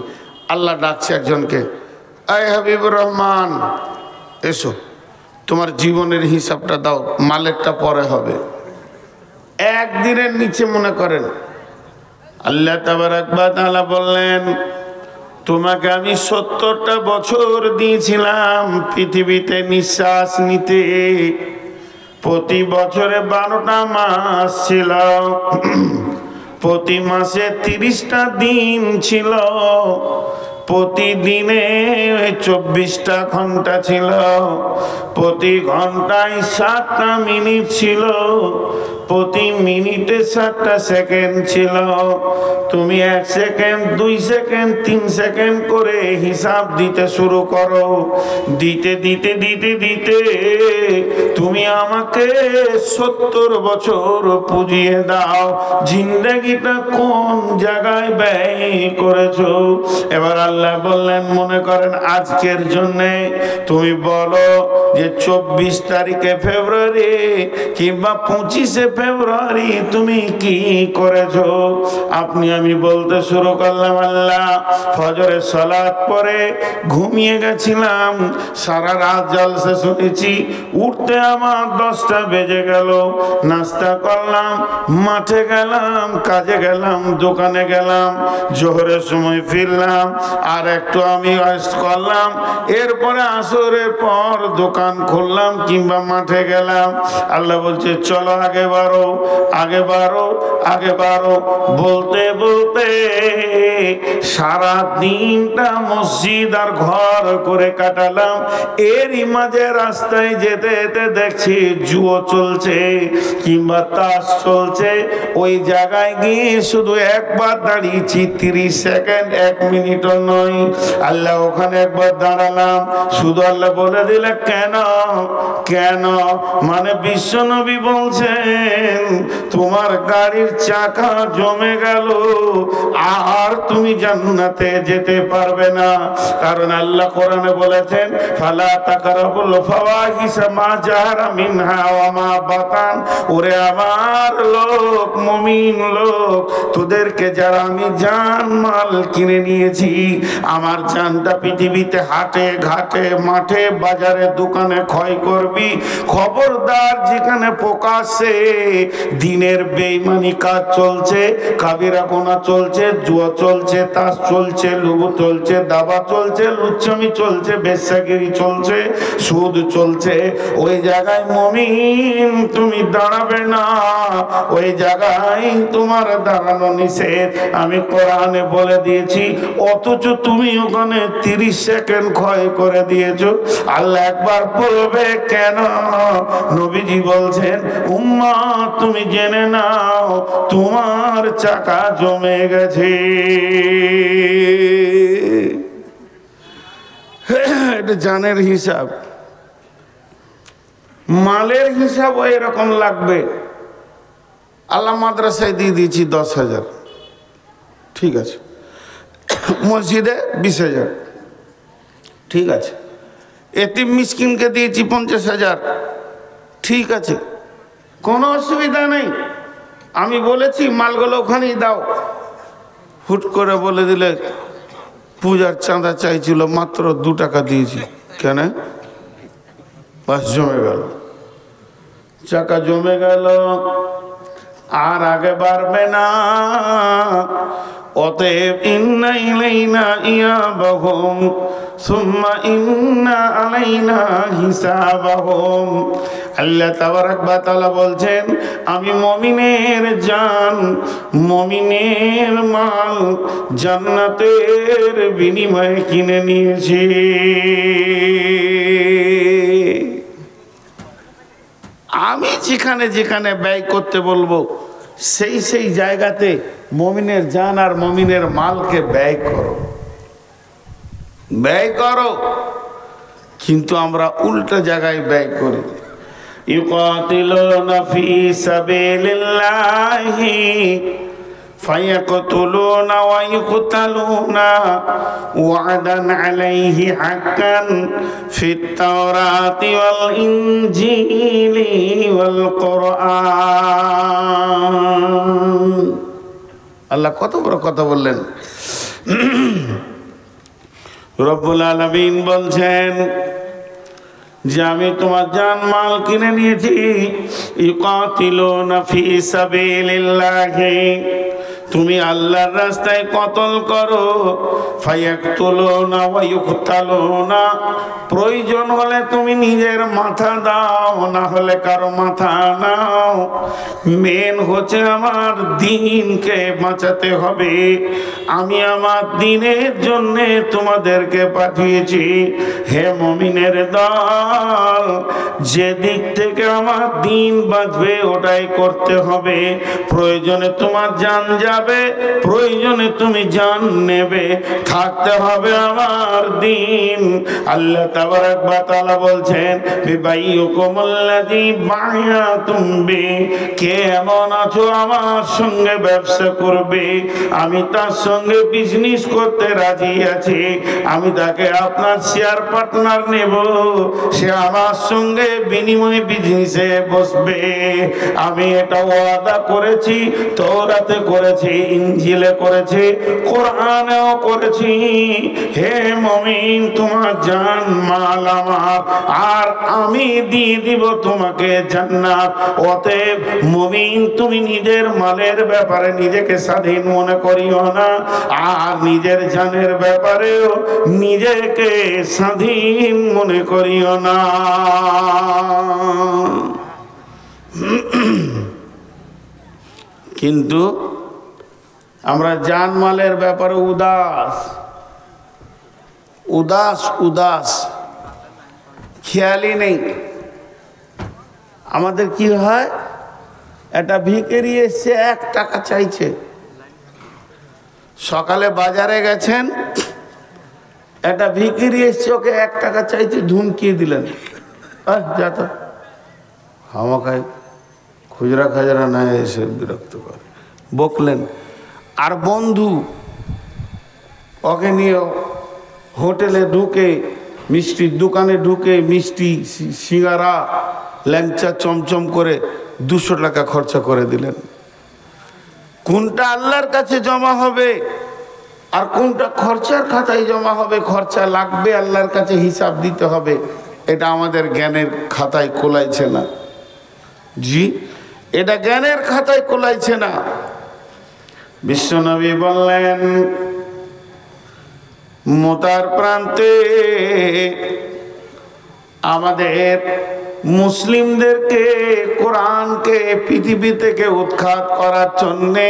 আল্লাহ ডাকছে একজনকে, আয় হাবিবুর রহমান এসো, তোমার জীবনের হিসাবটা দাও, মালেরটা পরে হবে। একদিনের নিচে মনে করেন আল্লাহ তাবারাক ওয়া তাআলা বললেন, তোমাকে আমি 70টা বছর দিয়েছিলাম পৃথিবীতে নিঃশ্বাস নিতে। প্রতি বছরে 12টা মাস ছিল, প্রতি মাসে 30টা দিন ছিল, প্রতিদিনে 24টা ঘন্টা ছিল, প্রতি ঘন্টায় 7টা মিনিট ছিল, প্রতি মিনিটে 7টা সেকেন্ড ছিল। তুমি 1 সেকেন্ড, 2 সেকেন্ড, 3 সেকেন্ড করে হিসাব দিতে শুরু করো। দিতে দিতে দিতে দিতে তুমি আমাকে 70 বছর পুজিয়ে দাও। জিন্দেগিটা কোন জায়গায় ব্যয় করেছো? এবার আল্লাহ বললেন, মনে করেন আজকের জন্যে তুমি বলো যে 24 তারিখে ফেব্রুয়ারি কিংবা 25শে ফেব্রুয়ারি তুমি কি করেছো? আপনি আমি বলতে শুরু করলাম, আল্লাহ ফজরের সালাত পরে ঘুমিয়ে গেছিলাম, সারা রাত জলসা শুনেছি, উঠতে আমার 10টা বেজে গেল। নাস্তা করলাম, মাঠে গেলাম, কাজে গেলাম, দোকানে গেলাম, জোহরের সময় ফিরলাম, আর একটু আমি রেস্ট করলাম, এরপরে আসরের পর দোকান খুললাম কিংবা মাঠে গেলাম। আল্লাহ বলছে চলো আগে বাড়ো, আগে বাড়ো, আগে বাড়ো। বলতে বলতে সারা দিনটা মসজিদ আর ঘর করে কাটালাম। এরই মাঝে রাস্তায় যেতে যেতে দেখছি জুয়ো চলছে কিংবা তাস চলছে। ওই জায়গায় গিয়ে শুধু একবার দাঁড়িয়েছি, 30 সেকেন্ড, 1 মিনিটও নয়। আল্লাহ ওখানে একবার দাঁড়ালাম, শুধু আল্লাহ বলে দিলে কেন কেন, মানে বিশ্বনবী বলছেন তোমার গাড়ির চাকা জমে গেল, আর তুমি জান্নাতে যেতে পারবে না। কারণ আল্লাহ কোরআনে বলেছেন ফালা তাকরাবুল ফাওয়াহিশা মা জাহারা মিনহা ওয়া মা বাতান। ওরে আমার লোক, মুমিন লোক, তোদেরকে যারা আমি জান মাল কিনে নিয়েছি, আমার জানটা পৃথিবীতে হাটে ঘাটে মাঠে বাজারে দোকানে ক্ষয় করবি, খবরদার যেখানে প্রকাশ্যে দিনের বেঈমানি কাজ চলছে, কাবিরা গোনা চলছে, জুয়া চলছে, তাস চলছে, লুবু চলছে, দাবা চলছে, লুচ্ছামি চলছে, বেশ্যাগিরি চলছে, সুদ চলছে, ওই জায়গায় মুমিন তুমি দাঁড়াবে না, ওই জায়গায় তোমার দাঁড়ানো নিষেধ। আমি কোরআনে বলে দিয়েছি, অথচ তুমি ওখানে 30 সেকেন্ড ক্ষয় করে দিয়েছো। আল্লাহ একবার বলবে কেন? নবীজি বলছেন উম্মত তুমি জেনে নাও তোমার চাকা জমে গেছে। এটা জানের হিসাব, মালের হিসাব এরকম লাগবে। আল্লাহ মাদ্রাসায় দিয়ে দিয়েছি 10,000, ঠিক আছে। মসজিদে 20,000, ঠিক আছে। এতিম মিসকিনকে দিয়েছি 50,000, ঠিক আছে, কোনো অসুবিধা নেই। আমি বলেছি মালগুলো ওখানেই দাও। হুট করে বলে দিলে পূজার চাঁদা চাইছিল, মাত্র 2 টাকা দিয়েছি, কেন? বাস জমে গেল, চাকা জমে গেল, আর আগে বাড়বে না। অতএব ইন্না ইলাইনা ইয়াবাহুম সুম্মা ইন্না আলাইনা হিসাবাহুম। আল্লাহ তাবারাক ওয়া তাআলা বলছেন আমি মুমিনের জান, মুমিনের মাল জান্নাতের বিনিময়ে কিনে নিয়েছি। আমি যেখানে যেখানে ব্যয় করতে বলবো সেই সেই জায়গাতে মুমিনের জান আর মুমিনের মালকে ব্যয় করো, ব্যয় করো। কিন্তু আমরা উল্টা জায়গায় ব্যয় করি। ইউকাতিলুনা ফি সাবিলিল্লাহি ফায়াকতুলুনা ওয়া ইউকতালুনা ওয়া'দান আলাইহি হাক্কান ফিত তাওরাতি ওয়াল ইনজিলি ওয়াল কুরআন। আল্লাহ কত বড় কথা বললেন। রব্বুল আলামিন বলছেন যে আমি তোমার জান মাল কিনে নিয়েছি। ইউকাতিলুনা ফি সাবিলিল্লাহি, তুমি আল্লাহর রাস্তায় কতল করো। ফায়াকতুলুনা ওয়া ইউকতালুনা, প্রয়োজন হলে তুমি নিজের মাথা দাও, না হলে কারো মাথা নাও। মেন হচ্ছে আমার দ্বীনকে বাঁচাতে হবে। আমি আমার দ্বীনের জন্যে তোমাদেরকে পাঠিয়েছি। হে মুমিনের দল, যে দিক থেকে আমার দ্বীন বাঁচবে ওটাই করতে হবে। প্রয়োজনে তোমার জান যাবে, প্রয়োজনে তুমি জান নেবে, থাকতে হবে আমার দ্বীন। আল্লাহ তাবারাক ওয়া তাআলা বলছেন বিবাইয়ুকুমুল্লাযী বায়াতুম বি, কে এমন আছো আমার সঙ্গে ব্যবসা করবে, আমি তার সঙ্গে বিজনেস করতে রাজি আছি, আমি তাকে আপনার শেয়ার পার্টনার নেব, সে আমার সঙ্গে বিনিময়ে বিজনেসে বসবে। আমি এটা ওয়াদা করেছি, তওরাতে করেছি, করেছে, ইনজিলে করেছে, কোরআনেও করেছি। হে মুমিন, তোমার জান মাল আমার, আর আমি দিয়ে দিব তোমাকে জান্নাত। অতএব মুমিন, তুমি নিজের মালের ব্যাপারে নিজেকে স্বাধীন মনে করিও না, আর নিজের জানের ব্যাপারেও নিজেকে স্বাধীন মনে করিও না। কিন্তু আমরা জানমালের ব্যাপারে উদাস উদাস উদাস, খেয়ালই নেই। আমাদের কি হয়, একটা ভিখারি এসছে, 1 টাকা চাইছে। সকালে বাজারে গেছেন, একটা ভিখারি এসছে, ওকে 1 টাকা চাইছে, ধুমকিয়ে দিলেন, যা তো হামাকায় খুচরা খাজরা না এসে বিরক্ত করে বকলেন। আর বন্ধু ওকে নিয়ে হোটেলে ঢুকে, মিষ্টির দোকানে ঢুকে মিষ্টি সিঙ্গারা ল্যাংচা চমচম করে 200 টাকা খরচা করে দিলেন। কোনটা আল্লাহর কাছে জমা হবে আর কোনটা খরচার খাতায় জমা হবে, খরচা লাগবে, আল্লাহর কাছে হিসাব দিতে হবে, এটা আমাদের জ্ঞানের খাতায় কোলাইছে না। জি, এটা জ্ঞানের খাতায় কোলাইছে না। বিশ্বনবী বললেন, মোতার প্রান্তে আমাদের মুসলিমদেরকে, কোরআনকে পৃথিবী থেকে উৎখাত করার জন্যে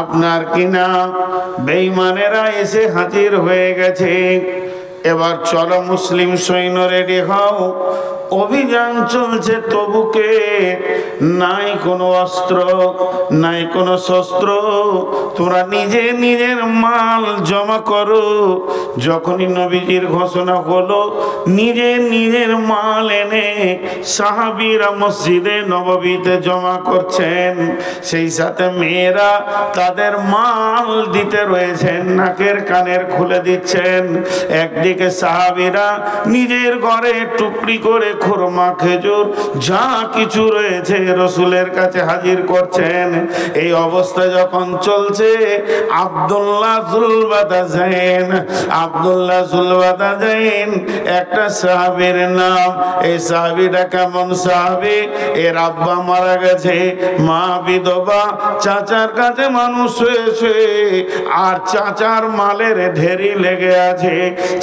আপনার কিনা বেঈমানেরা এসে হাজির হয়ে গেছে। এবার চলো মুসলিম সৈন্য রেডি হও, অভিযান চলছে তবুকে, নাই কোনো অস্ত্র, নাই কোনো শস্ত্র, তোমরা নিজে নিজের মাল জমা করো। যখনই নবীজির ঘোষণা হলো, নিজে নিজের মাল এনে সাহাবীরা মসজিদে নববীতে জমা করছেন। সেই সাথে মেয়েরা তাদের মাল দিতে রয়েছেন, নাকের কানের খুলে দিচ্ছেন। একদিকে সাহাবীরা নিজের ঘরে টুকরি করে খুরমা, খেজুর যা কিছু রয়েছে রসুলের কাছে হাজির করছেন। এই অবস্থা যখন চলছে, আব্দুল্লাহ জুলবাদাজাইন একটা সাহাবীর নাম। এই সাহাবীটা কেমন সাহাবী, এর আব্বা মারা গেছে, মা বিধবা, চাচার কাছে মানুষ হয়েছে, আর চাচার মালের ঢেরি লেগে আছে।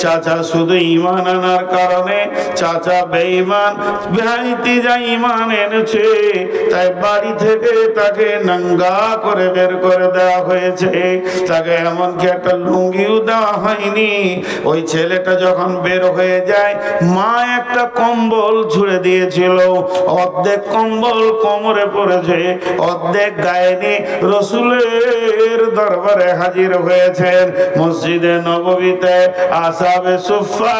চাচা শুধু ঈমান আনার কারণে, চাচা বেঈমান, ভাইতি যা ঈমান এনেছে, তাই বাড়ি থেকে তাকে নাঙ্গা করে বের করে দেওয়া হয়েছে। তাকে এমনকি একটা লুঙ্গিও দেওয়া হয়নি। ওই ছেলেটা যখন বের হয়ে যায়, মা একটা কম্বল ছুঁড়ে দিয়েছিল, অর্ধেক কম্বল কোমরে পড়েছে, অর্ধেক গায়ে নিয়ে রসুলের দরবারে হাজির হয়েছেন। মসজিদে নববীতে আসহাবে সুফফা,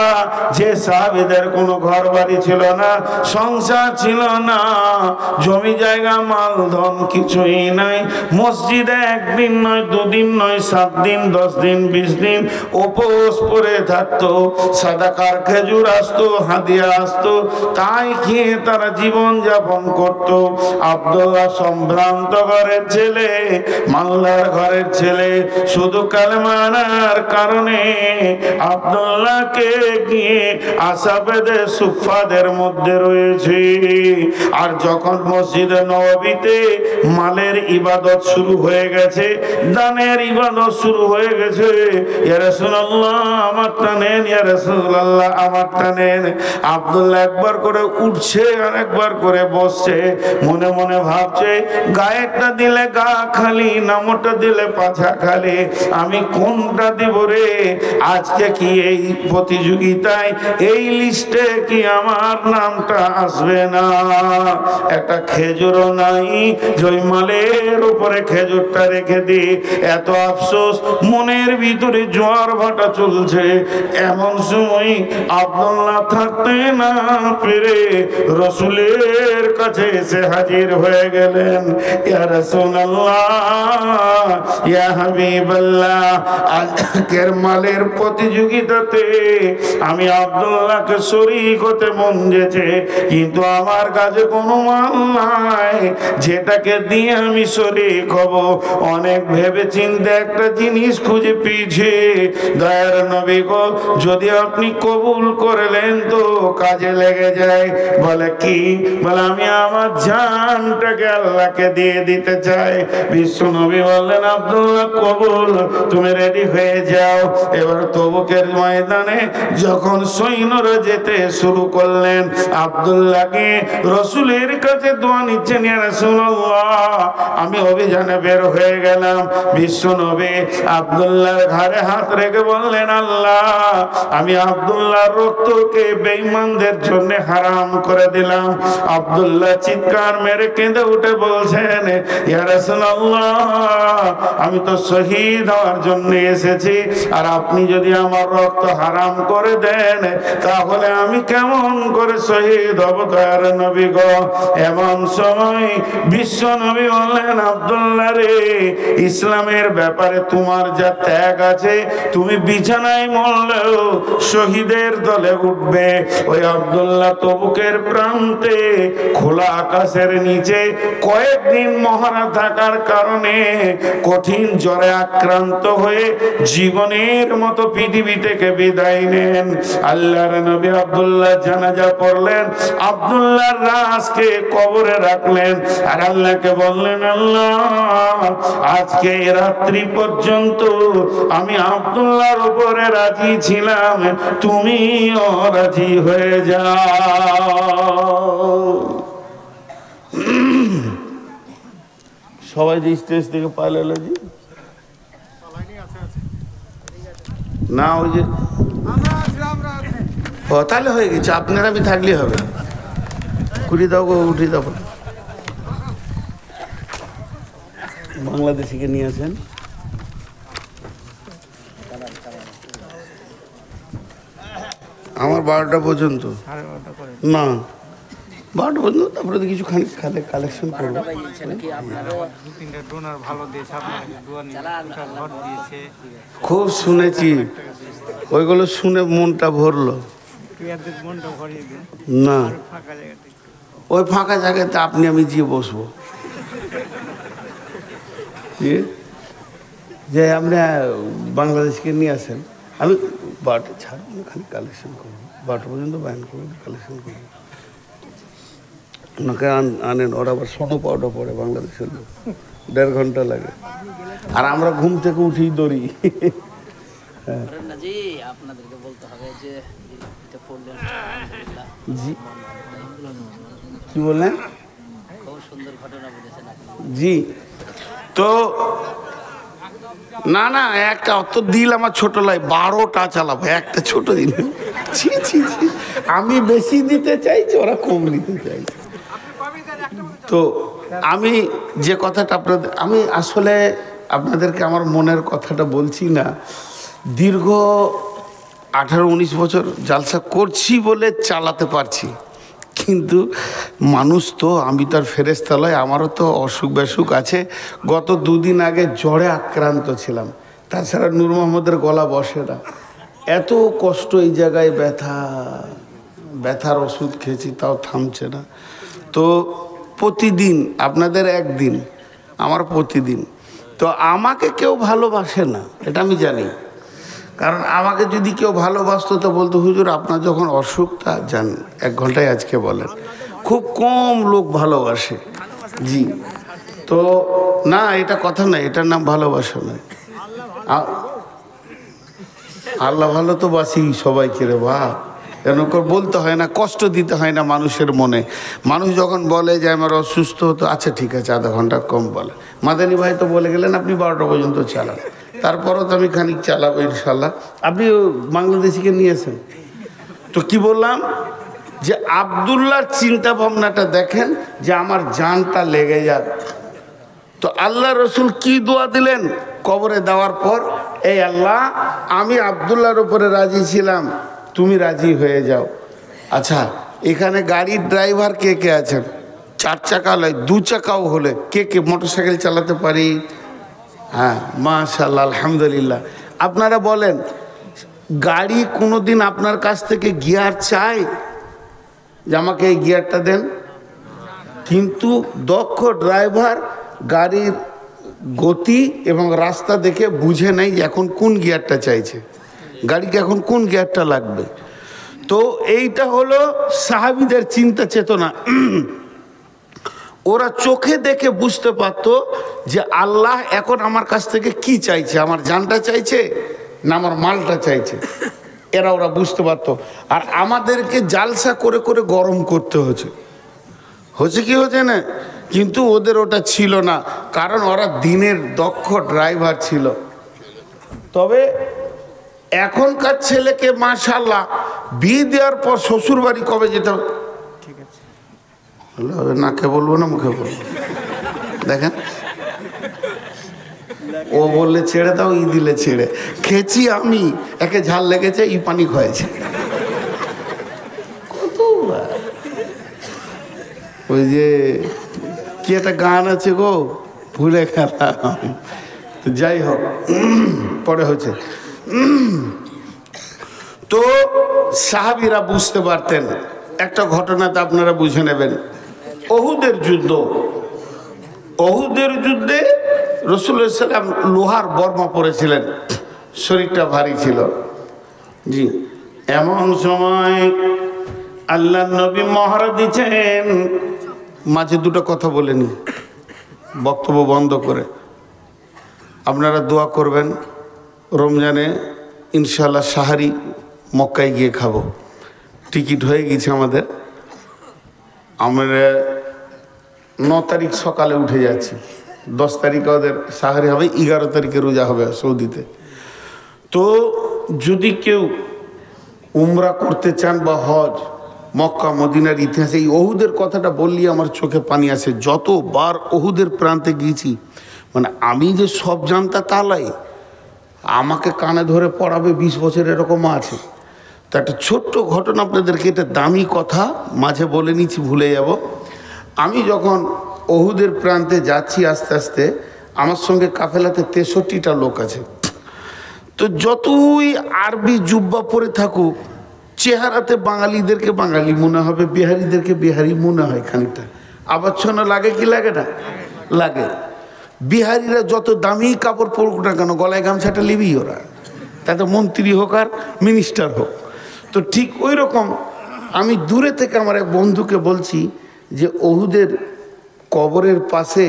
যে সাহাবীদের কোনো ঘর বাড়ি ছিল না, সংসার ছিল না, জমি জায়গা মাল ধন কিছুই নাই, মসজিদে একদিন নয়, 2 দিন নয়, 7 দিন, 10 দিন, 20 দিন উপোস করে থাকতো। সাদাকার খেজুর আসতো, হাদিয়া আসতো, তাই খেয়ে তারা জীবন যাপন করত। আব্দুল্লাহ সম্ভ্রান্ত ঘরের ছেলে, মাল্লার ঘরের ছেলে, শুধু কালেমা আনার কারণে আব্দুল্লাহকে গিয়ে আসহাবে সুফফাদের মধ্যে রয়েছে। আর যখন মসজিদে নববীতে মালের ইবাদত শুরু হয়ে গেছে, দানের ইবাদত শুরু হয়ে গেছে, ইয়া রাসূলুল্লাহ আমারটা নেন, ইয়া রাসূলুল্লাহ আমারটা নেন, আব্দুল্লাহ একবার করে উঠছে আর একবার করে বসছে, মনে মনে ভাবছে, গায়েরটা দিলে গা খালি, নামটা দিলে পাছা খালি, আমি কোনটা দিব রে? আজকে কি এই প্রতিযোগিতায়, এই লিস্টে কি আমার নামটা আসবে না? একটা খেজুরও নাই, জয়মালের উপরে খেজুরটা রেখে দি। এত আফসোস, মনের ভিতরে জোয়ার ভাটা চলছে। এমন সময় আব্দুল্লাহ থাকতে না পেরে রসুলের কাছে এসে হাজির হয়ে গেলেন। ইয়া রাসূলুল্লাহ, ইয়া হাবিবাল্লাহ, আজকের মালের প্রতিযোগিতাতে আমি আব্দুল্লাহকে শরীক হতে মন গঞ্জেছে, কিন্তু আমার কাছে কোনো মাল নাই যেটাকে দিয়ে আমি শরীক হব। অনেক ভেবে চিন্তে একটা জিনিস খুঁজে পেয়েছে। দয়ার নবী গো, যদি আপনি কবুল করলেন তো কাজে লেগে যায়। বলে কি? বলে আমি আমার জানটাকে আল্লাহকে দিয়ে দিতে চাই। বিশ্ব নবী বললেন, আব্দুল্লাহ কবুল, তুমি রেডি হয়ে যাও। এবার তবুকের ময়দানে যখন সৈন্যরা যেতে শুরু করলেন, আব্দুল্লাহকে রসুলের কাছে দোয়া নিচ্ছেন, ইয়া রাসূলুল্লাহ আমি অভিযানে বের হয়ে গেলাম। বিশ্ব নবী আব্দুল্লাহর ঘাড়ে হাত রেখে বললেন, আল্লাহ আমি আব্দুল্লাহর রক্তকে বেঈমানদের জন্য হারাম করে দিলাম। আব্দুল্লাহ চিৎকার মেরে কেঁদে উঠে বলছেন, ইয়া রাসূলুল্লাহ আমি তো শহীদ হওয়ার জন্য এসেছি, আর আপনি যদি আমার রক্ত হারাম করে দেন তাহলে আমি কেমন করে শহীদ হব? দয়ার নবী গো, এমন সময় বিশ্ব নবী বললেন, আব্দুল্লাহ রে, ইসলামের ব্যাপারে তোমার যা ত্যাগ আছে, তুমি বিছানায় মরলেও শহীদের দলে উঠবে। ওই আব্দুল্লাহ তবুকের প্রান্তে খোলা আকাশের নিচে কয়েকদিন মহড়া থাকার কারণে কঠিন জ্বরে আক্রান্ত হয়ে জীবনের মতো পৃথিবী থেকে বিদায় নেন। আল্লাহর নবী আব্দুল্লাহ জানাজা পড়লেন, আব্দুল্লাহর লাশকে কবরে রাখলেন, আর আল্লাহকে বললেন, আল্লাহ আজকে রাত্রি পর্যন্ত আমি আব্দুল্লাহর উপরে রাজি ছিলাম, তুমিও রাজি হয়ে যাও। সবাই যে স্টেজ থেকে পালালো জি না, ওই যে তাহলে হয়ে গেছে, আপনারা আমি থাকলে হবে। কুড়ি দাও গো, উঠি দাও। বাংলাদেশিকে নিয়ে আসেন। আমার 12টা পর্যন্ত না, 12টা পর্যন্ত, তারপরে তো কিছু খালি কালেকশন করবো। খুব শুনেছি, ওইগুলো শুনে মনটা ভরলো না। ওই ফাঁকা জায়গাতে আপনি আমি গিয়ে বসবো, যে আমরা বাংলাদেশকে নিয়ে আসেন। আমি 12টা ছাড়বো, খালি কালেকশন করবো, 12টা পর্যন্ত বায়ন করবো, কালেকশন করবো। ওনাকে আনেন, ওরা আবার সোনো পাউডার পড়ে, বাংলাদেশের লোক 1.5 ঘন্টা লাগে, আর আমরা ঘুম থেকে উঠেই দৌড়ি। জি কি বললেন? জি তো না না, একটা অত দিল আমার ছোট লাই, 12টা চালাবো একটা ছোট দিন। আমি বেশি দিতে চাইছি, ওরা কম দিতে চাইছে। তো আমি যে কথাটা আপনাদের, আমি আসলে আপনাদেরকে আমার মনের কথাটা বলছি না। দীর্ঘ 18-19 বছর জালসা করছি বলে চালাতে পারছি, কিন্তু মানুষ তো, আমি তো আর ফেরেশতা নই, আমারও তো অসুখ বেসুখ আছে। গত 2 দিন আগে জ্বরে আক্রান্ত ছিলাম, তাছাড়া নূর মোহাম্মদের গলা বসে না, এত কষ্ট এই জায়গায়, ব্যথার ওষুধ খেয়েছি তাও থামছে না। তো প্রতিদিন আপনাদের একদিন, আমার প্রতিদিন। তো আমাকে কেউ ভালোবাসে না, এটা আমি জানি। কারণ আমাকে যদি কেউ ভালোবাসতো তো বলতো, হুজুর আপনার যখন অসুখটা যান 1 ঘন্টায় আজকে বলেন। খুব কম লোক ভালোবাসে। জি তো না, এটা কথা নয়, এটার নাম ভালোবাসা নয়। আল্লাহ ভালো তো বাসি সবাইকে রে বা, কেন বলতে হয় না, কষ্ট দিতে হয় না মানুষের মনে। মানুষ যখন বলে যে আমার অসুস্থ, তো আচ্ছা ঠিক আছে আধা ঘন্টা কম বলে। মাদানী ভাই তো বলে গেলেন আপনি 12টা পর্যন্ত চালান, তারপরও তো আমি খানিক চালাবো ইনশাল্লাহ। আপনি বাংলাদেশিকে নিয়েছেন তো কি বললাম, যে আব্দুল্লাহর চিন্তা ভাবনাটা দেখেন, যে আমার জানটা লেগে যাক। তো আল্লাহ রসুল কি দোয়া দিলেন কবরে দেওয়ার পর, এই আল্লাহ আমি আব্দুল্লাহর উপরে রাজি ছিলাম, তুমি রাজি হয়ে যাও। আচ্ছা এখানে গাড়ির ড্রাইভার কে কে আছেন? 4 চাকা নয়, 2 চাকাও হলে কে কে মোটরসাইকেল চালাতে পারি? হ্যাঁ মাশাআল্লাহ, আলহামদুলিল্লাহ। আপনারা বলেন, গাড়ি কোনোদিন আপনার কাছ থেকে গিয়ার চায়? যে আমাকে এই গিয়ারটা দেন, কিন্তু দক্ষ ড্রাইভার গাড়ির গতি এবং রাস্তা দেখে বুঝে নেই যে এখন কোন গিয়ারটা চাইছে, গাড়িকে এখন কোন গিয়ারটা লাগবে। তো এইটা হলো সাহাবীদের চিন্তা চেতনা। ওরা চোখে দেখে বুঝতে পারতো যে আল্লাহ এখন আমার কাছ থেকে কি চাইছে, আমার জানটা চাইছে না আমার মালটা চাইছে, ওরা বুঝতে পারতো। আর আমাদেরকে জালসা করে করে গরম করতে হচ্ছে কি হচ্ছে না, কিন্তু ওদের ওটা ছিল না, কারণ ওরা দিনের দক্ষ ড্রাইভার ছিল। তবে এখনকার ছেলেকে মাশাআল্লাহ বিয়ে দেওয়ার পর শ্বশুর বাড়ি কবে যেতে হবে, ঠিক আছে নাকে বলবো না মুখে বলবো, দেখেন ও বললে ছেড়ে দাও, ই দিলে ছেড়ে, খেয়েছি আমি, একে ঝাল লেগেছে, ই পানি খাওয়াইছে, কতবার। ওই যে কি একটা গান আছে গো, ভুলে গেলাম, তো যাই হোক পরে হচ্ছে। তো সাহাবীরা বুঝতে পারতেন। একটা ঘটনাতে আপনারা বুঝে নেবেন, ওহুদের যুদ্ধে রাসূলুল্লাহ সাল্লাল্লাহু আলাইহি ওয়াসাল্লাম লোহার বর্মা পরেছিলেন, শরীরটা ভারী ছিল। জি, এমন সময় আল্লাহ নবী মহড়া দিচ্ছেন, মাঝে দুটো কথা বলেনি, বক্তব্য বন্ধ করে। আপনারা দোয়া করবেন, রমজানে ইনশাআল্লাহ সাহারি মক্কায় গিয়ে খাবো, টিকিট হয়ে গেছে আমাদের। আমরা 9 তারিখ সকালে উঠে যাচ্ছি, 10 তারিখে ওদের সাহারি হবে, 11 তারিখে রোজা হবে সৌদিতে। তো যদি কেউ উমরা করতে চান বা হজ, মক্কা মদিনার ইতিহাসে এই ওহুদের কথাটা বললি আমার চোখে পানি আসে। যতবার ওহুদের প্রান্তে গিয়েছি, মানে আমি যে সব জানতা তা নয়, আমাকে কানে ধরে পড়াবে 20 বছর এরকম আছে। তো একটা ছোট্ট ঘটনা আপনাদেরকে, এটা দামি কথা, মাঝে বলে নিচ্ছি ভুলে যাব। আমি যখন ওহুদের প্রান্তে যাচ্ছি আস্তে আস্তে, আমার সঙ্গে কাফেলাতে 63টা লোক আছে। তো যতই আরবি জুব্বা পরে থাকুক, চেহারাতে বাঙালিদেরকে বাঙালি মনে হবে, বিহারিদেরকে বিহারি মনে হয় খানিকটা। আবচ্ছন্ন লাগে কি লাগে না? লাগে। বিহারিরা যত দামি কাপড় পরুক না কেন, গলায় গামছাটা লিবি ওরা, তাতে মন্ত্রী হোক আর মিনিস্টার হোক। তো ঠিক ওই রকম আমি দূরে থেকে আমার এক বন্ধুকে বলছি যে ওহুদের কবরের পাশে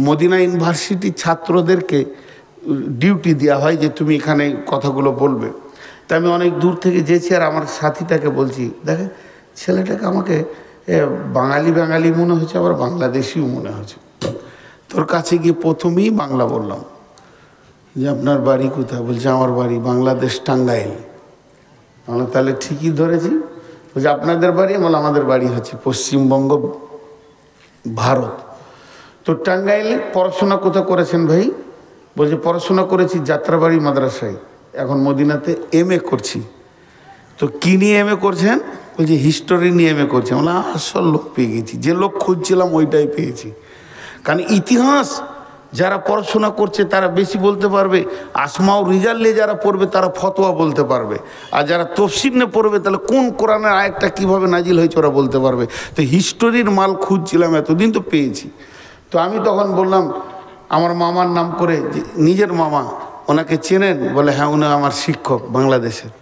মদিনা ইউনিভার্সিটির ছাত্রদেরকে ডিউটি দেওয়া হয় যে তুমি এখানে কথাগুলো বলবে। তা আমি অনেক দূর থেকে যেছি, আর আমার সাথীটাকে বলছি, দেখে ছেলেটাকে আমাকে বাঙালি মনে হচ্ছে, আবার বাংলাদেশিও মনে হচ্ছে। তোর কাছে গিয়ে প্রথমেই বাংলা বললাম যে আপনার বাড়ি কোথায়? বলছে আমার বাড়ি বাংলাদেশ, টাঙ্গাইল। আমরা তাহলে ঠিকই ধরেছি। বলছে আপনাদের বাড়ি? বলে আমাদের বাড়ি হচ্ছে পশ্চিমবঙ্গ, ভারত। তো টাঙ্গাইলে পড়াশোনা কোথায় করেছেন ভাই? বলছে পড়াশোনা করেছি যাত্রাবাড়ি মাদ্রাসায়, এখন মদিনাতে MA করছি। তো কী নিয়ে MA করছেন? বলছে হিস্টোরি নিয়ে MA করছে। আমরা আসল লোক পেয়ে গেছি, যে লোক খুঁজছিলাম ওইটাই পেয়েছি। কারণ ইতিহাস যারা পড়াশোনা করছে তারা বেশি বলতে পারবে, আসমাও রিজাল নিয়ে যারা পড়বে তারা ফতোয়া বলতে পারবে, আর যারা তফসির নিয়ে পড়বে তাহলে কোন কোরআনের আয়াতটা কীভাবে নাজিল হয়েছে ওরা বলতে পারবে। তো হিস্টোরির মাল খুঁজছিলাম এতদিন, তো পেয়েছি। তো আমি তখন বললাম আমার মামার নাম করে, নিজের মামা, ওনাকে চেনেন? বলে হ্যাঁ, উনি আমার শিক্ষক বাংলাদেশের।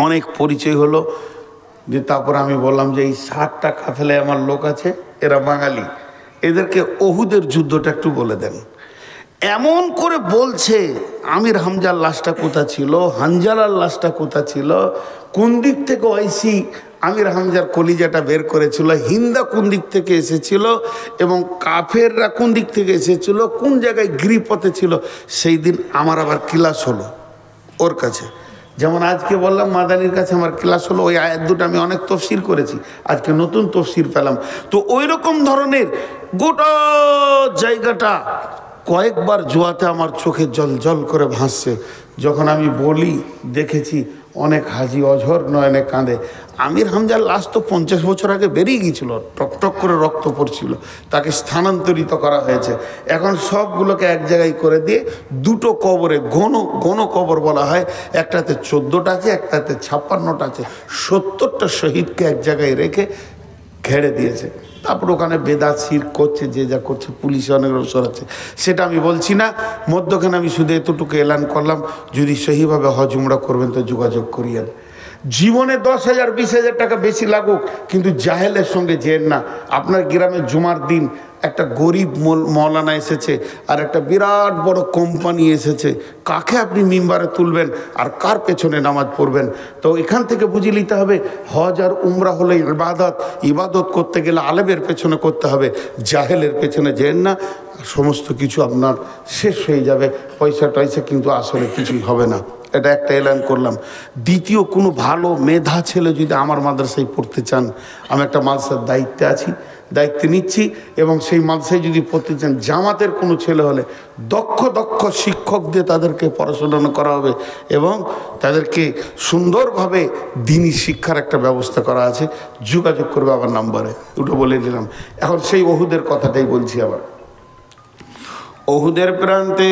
অনেক পরিচয় হলো। যে তারপর আমি বললাম যে এই 60টা কাফেলায় আমার লোক আছে, এরা বাঙালি, এদেরকে ওহুদের যুদ্ধটা একটু বলে দেন। এমন করে বলছে, আমির হামজার লাশটা কোথা ছিল, হানজালার লাশটা কোথা ছিল, কোন দিক থেকে ঐসি আমির হামজার কলিজাটা বের করেছিল, হিন্দা কোন দিক থেকে এসেছিল, এবং কাফেররা কোন দিক থেকে এসেছিল, কোন জায়গায় গিরিপথে ছিল। সেই দিন আমার আবার ক্লাস হলো ওর কাছে, যেমন আজকে বললাম মাদানির কাছে আমার ক্লাস হলো। ওই আয়াত দুটো আমি অনেক তফসির করেছি, আজকে নতুন তফসির পেলাম। তো ওই রকম ধরনের গোটা জায়গাটা কয়েকবার জোয়াতে আমার চোখে জল জল করে ভাসছে। যখন আমি বলি দেখেছি, অনেক হাজি অঝর নয়নে কাঁদে। আমির হামজার লাশ তো 50 বছর আগে বেরিয়ে গিয়েছিল, টকটক করে রক্ত পড়ছিল, তাকে স্থানান্তরিত করা হয়েছে। এখন সবগুলোকে এক জায়গায় করে দিয়ে দুটো কবরে, গণ কবর বলা হয়, একটাতে 14টা আছে, একটাতে 56টা আছে, 70টা শহীদকে এক জায়গায় রেখে ঘেড়ে দিয়েছে। তারপর ওখানে বেদাত শির করছে, যে যা করছে, পুলিশে অনেক অবসর আছে, সেটা আমি বলছি না। মধ্যখানে আমি শুধু এতটুকু এলান করলাম, যদি সহিভাবে হজ উমরা করবেন তো যোগাযোগ করিয়েন। জীবনে 10,000 20,000 টাকা বেশি লাগুক, কিন্তু জাহেলের সঙ্গে যেন না। আপনার গ্রামে জুমার দিন একটা গরিব মৌলানা এসেছে আর একটা বিরাট বড় কোম্পানি এসেছে, কাকে আপনি মিম্বারে তুলবেন আর কার পেছনে নামাজ পড়বেন? তো এখান থেকে বুঝে নিতে হবে, হজ আর উমরা হলে ইবাদত। ইবাদত করতে গেলে আলেমের পেছনে করতে হবে, জাহেলের পেছনে যেন না। সমস্ত কিছু আপনার শেষ হয়ে যাবে, পয়সা টয়সা কিন্তু আসলে কিছুই হবে না। এটা একটা এলান করলাম। দ্বিতীয়, কোনো ভালো মেধা ছেলে যদি আমার মাদ্রাসায় পড়তে চান, আমি একটা মাদ্রাসার দায়িত্বে আছি, দায়িত্ব নিচ্ছি, এবং সেই মাদ্রাসায় যদি পড়তে চান, জামাতের কোনো ছেলে হলে দক্ষ শিক্ষক দিয়ে তাদেরকে পড়াশোনা করা হবে এবং তাদেরকে সুন্দরভাবে দ্বীনি শিক্ষার একটা ব্যবস্থা করা আছে। যোগাযোগ করবে আমার নাম্বারে, দুটো বলে দিলাম। এখন সেই ওহুদের কথাটাই বলছি। আবার ওহুদের প্রান্তে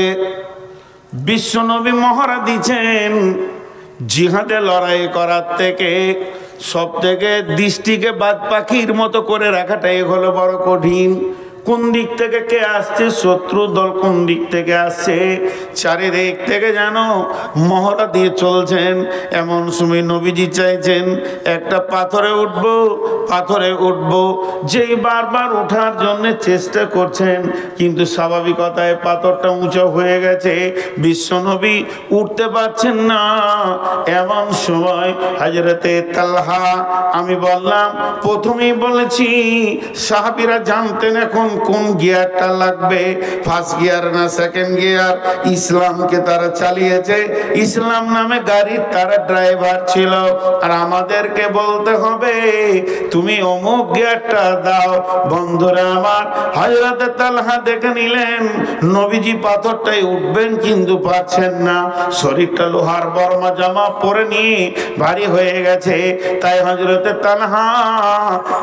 বিশ্বনবী মহড়া দিচ্ছেন, জিহাদে লড়াই করার থেকে সব থেকে দৃষ্টিকে বাদ পাখির মতো করে রাখাটাই হলো বড় কঠিন। কোন দিক থেকে কে আসছে, শত্রু দল কোন দিক থেকে আসছে, চারিদিক থেকে যেন মহড়া দিয়ে চলছেন। এমন সময় নবীজি চাইছেন একটা পাথরে উঠব, যেই বারবার ওঠার জন্য চেষ্টা করছেন, কিন্তু স্বাভাবিকতায় পাথরটা উঁচু হয়ে গেছে, বিশ্বনবী উঠতে পারছেন না। এমন সময় হযরতে তালহা, আমি বললাম প্রথমেই বলেছি সাহাবীরা জানতেন এখন কোন গিয়ারটা লাগবে, ফার্স্ট গিয়ার না সেকেন্ড গিয়ার। ইসলামকে তারা চালিয়েছে, ইসলাম নামে গাড়ির তারা ড্রাইভার ছিল, আর আমাদেরকে বলতে হবে তুমি অমুক গিয়ারটা দাও। বন্ধুরা আমার, হযরত তালহা দেখে নিলেন নবীজি পাথরটাই উঠবেন কিন্তু পারছেন না, শরীরটা লোহার বর্মা জামা পরে নিয়ে ভারী হয়ে গেছে। তাই হযরত তালহা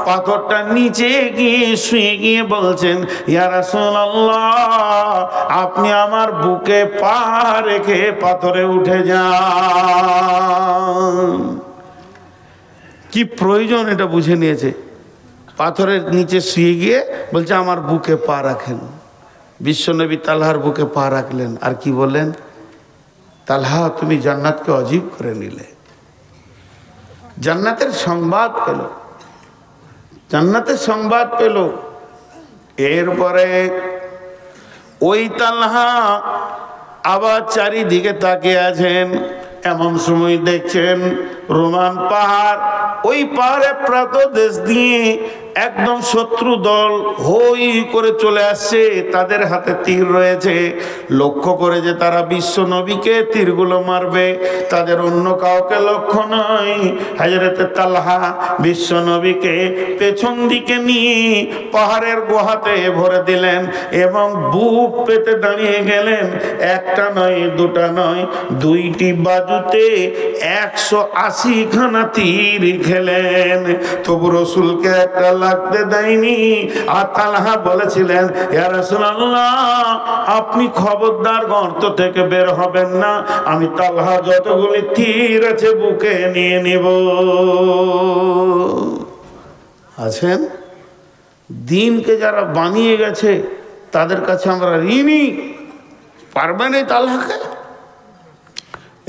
পাথরটা নিচে গিয়ে শুয়ে গিয়ে বলছেন, ইয়া রাসূলুল্লাহ, আপনি আমার বুকে পা রেখে পাথরে উঠে যান। কি প্রয়োজন এটা বুঝে নিয়েছে। পাথরের নিচে শুয়ে গিয়ে বলছে আমার বুকে পা রাখেন। বিশ্বনবী তালহার বুকে পা রাখলেন, আর কি বললেন, তালহা তুমি জান্নাতকে অজীব করে নিলে। জান্নাতের সংবাদ পেল, জান্নাতের সংবাদ পেল। এরপরে ওই তালহা আবার চারিদিকে তাকিয়ে আছেন। এমন সময় দেখছেন রোমান পাহাড়, ওই পাহাড়ে প্রাতদেশ দিয়ে একদম শত্রু দল হই করে চলে আসছে, তাদের হাতে তীর রয়েছে। লক্ষ্য করে যে তারা বিশ্ব নবীকে তীরগুলো মারবে, তাদের অন্য কাউকে লক্ষ্য নয়। হযরত তালহা বিশ্ব নবীকে পেছন দিকে নিয়ে পাহাড়ের গুহাতে ভরে দিলেন এবং বুক পেতে দাঁড়িয়ে গেলেন। একটা নয়, দুটা নয়, দুইটি বাজুতে 180 খানা তীর খেলেন, তবু রসুলকে একটা লাগতে দেয়নি। আর তালহা বলেছিলেন, ইয়া রাসূলুল্লাহ, আপনি খবরদার গর্ত থেকে বের হবেন না, আমি তালহা যতগুলি তীর আছে বুকে নিয়ে নিব। আছেন দিনকে যারা বানিয়ে গেছে তাদের কাছে আমরা ঋণী। পারবেন এই তালহাকে?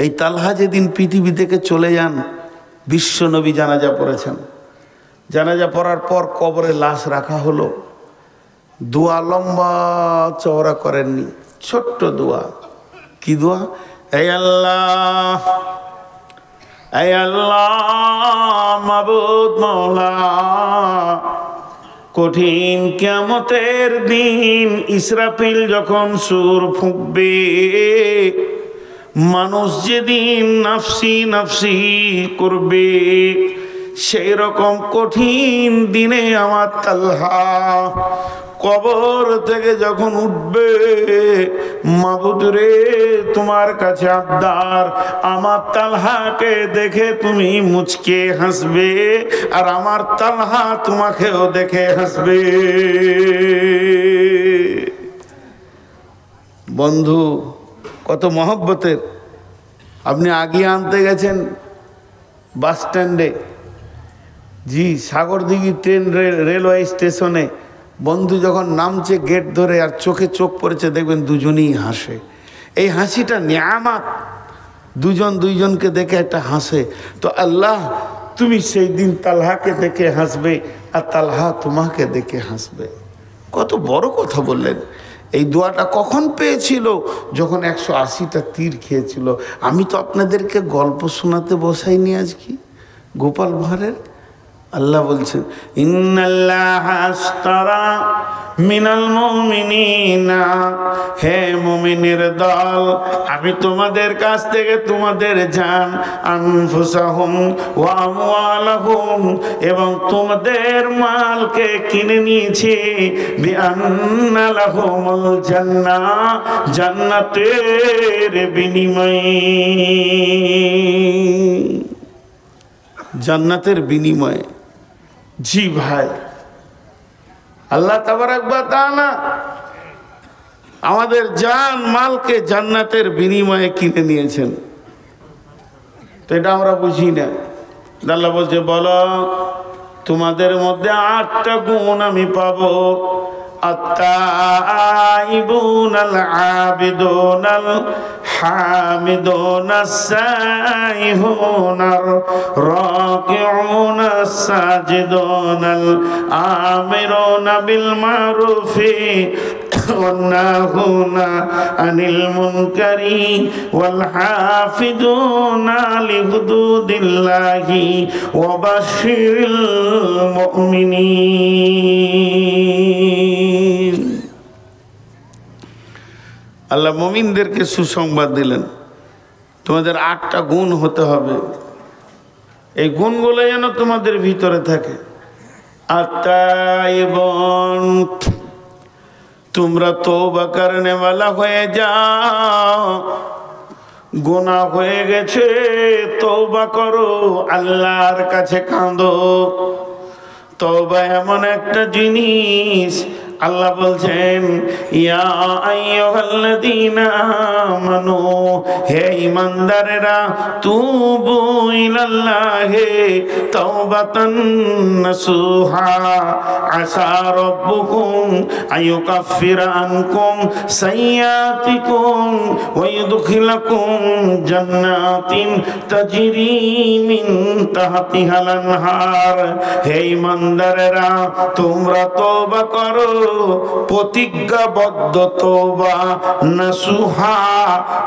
এই তালহা যেদিন পৃথিবী থেকে চলে যান, বিশ্ব নবী জানাজা পড়েছেন। জানাজা পড়ার পর কবরে লাশ রাখা হলো। দোয়া লম্বা চওড়া করেননি, ছোট্ট দোয়া। কি দোয়া? এই আল্লাহ, এই আল্লাহ, মাবুদ মওলা, কঠিন কিয়ামতের দিন ইসরাফিল যখন সুর ফুঁকবে, মানুষ যেদিন নাফসি নাফসি করবে, সেই রকম কঠিন দিনে আমার তালহা কবর থেকে যখন উঠবে, মাবুদ রে তোমার কাছে আবদার, আমার তালহাকে দেখে তুমি মুচকে হাসবে, আর আমার তালহা তোমাকেও দেখে হাসবে। বন্ধু কত মহব্বতের। আপনি আগিয়ে আনতে গেছেন বাস স্ট্যান্ডে, জি সাগরদিঘি ট্রেন রেলওয়ে স্টেশনে, বন্ধু যখন নামছে গেট ধরে আর চোখে চোখ পড়েছে, দেখবেন দুজনেই হাসে। এই হাসিটা নিয়ামত, দুজন দুইজনকে দেখে একটা হাসে। তো আল্লাহ তুমি সেই দিন তালহাকে দেখে হাসবে আর তালহা তোমাকে দেখে হাসবে। কত বড় কথা বললেন। এই দোয়াটা কখন পেয়েছিল? যখন 180টা তীর খেয়েছিল। আমি তো আপনাদেরকে গল্প শোনাতে বসাইনি আজকে গোপাল ভাঁড়ের। আল্লাহ বলছেন ইন্নাল্লাহা আশতারা মিনাল মুমিনিনা, হে মুমিনের দল, আমি তোমাদের কাছ থেকে তোমাদের জান, আনফুসাহুম ওয়া আমওয়ালাহুম, এবং তোমাদের মালকে কিনে নিয়েছি, বিআন্না লাহুমুল জান্নাহ, জান্নাতের বিনিময়ে, জান্নাতের বিনিময়ে। জি ভাই, আল্লাহ তাবারাক ওয়া তাআলা আমাদের জান মালকে জান্নাতের বিনিময়ে কিনে নিয়েছেন। তো এটা আমরা বুঝি না। আল্লাহ বলছে বলো তোমাদের মধ্যে 8টা গুণ আমি পাবো। আত-তাইবুনাল আবিদুনাল হামিদুনাস সাইহুনার রাকিউনাস সাজিদুনাল আমিরুনা বিল মারুফি ওয়ান্নাহুনা আনিল মুনকারি ওয়াল হাফিজুনা লিহুদুদিল্লাহি ওয়া বাশশিরিল মুমিনিন। আল্লাহ মুমিনদেরকে সুসংবাদ দিলেন, তোমাদের 8টা গুণ হতে হবে। এই গুণগুলো যেন তোমাদের ভিতরে থাকে। আত-তাইবুন, তোমরা তওবা করনে ওয়ালা হয়ে যাও। গুনাহ হয়ে গেছে, তওবা করো, আল্লাহর কাছে কাঁদো। তওবা এমন একটা জিনিস, আল্লাহ বলছেন ইয়া আইয়ুহাল্লাযীনা আমানু, হে ঈমানদারেরা, তুবু ইলাল্লাহি তাওবাতান নাসুহা, আসা রাব্বুকুম আইয়ুকাফিরা আনকুম সাইয়্যাতিকুম ওয়া ইউদখিলাকুম জান্নাতিন তাজরি মিন তাহতিহাল আনহার। হে ঈমানদারেরা, তোমরা তওবা করো, প্রতিজ্ঞাবদ্ধ তওবা নাসুহা।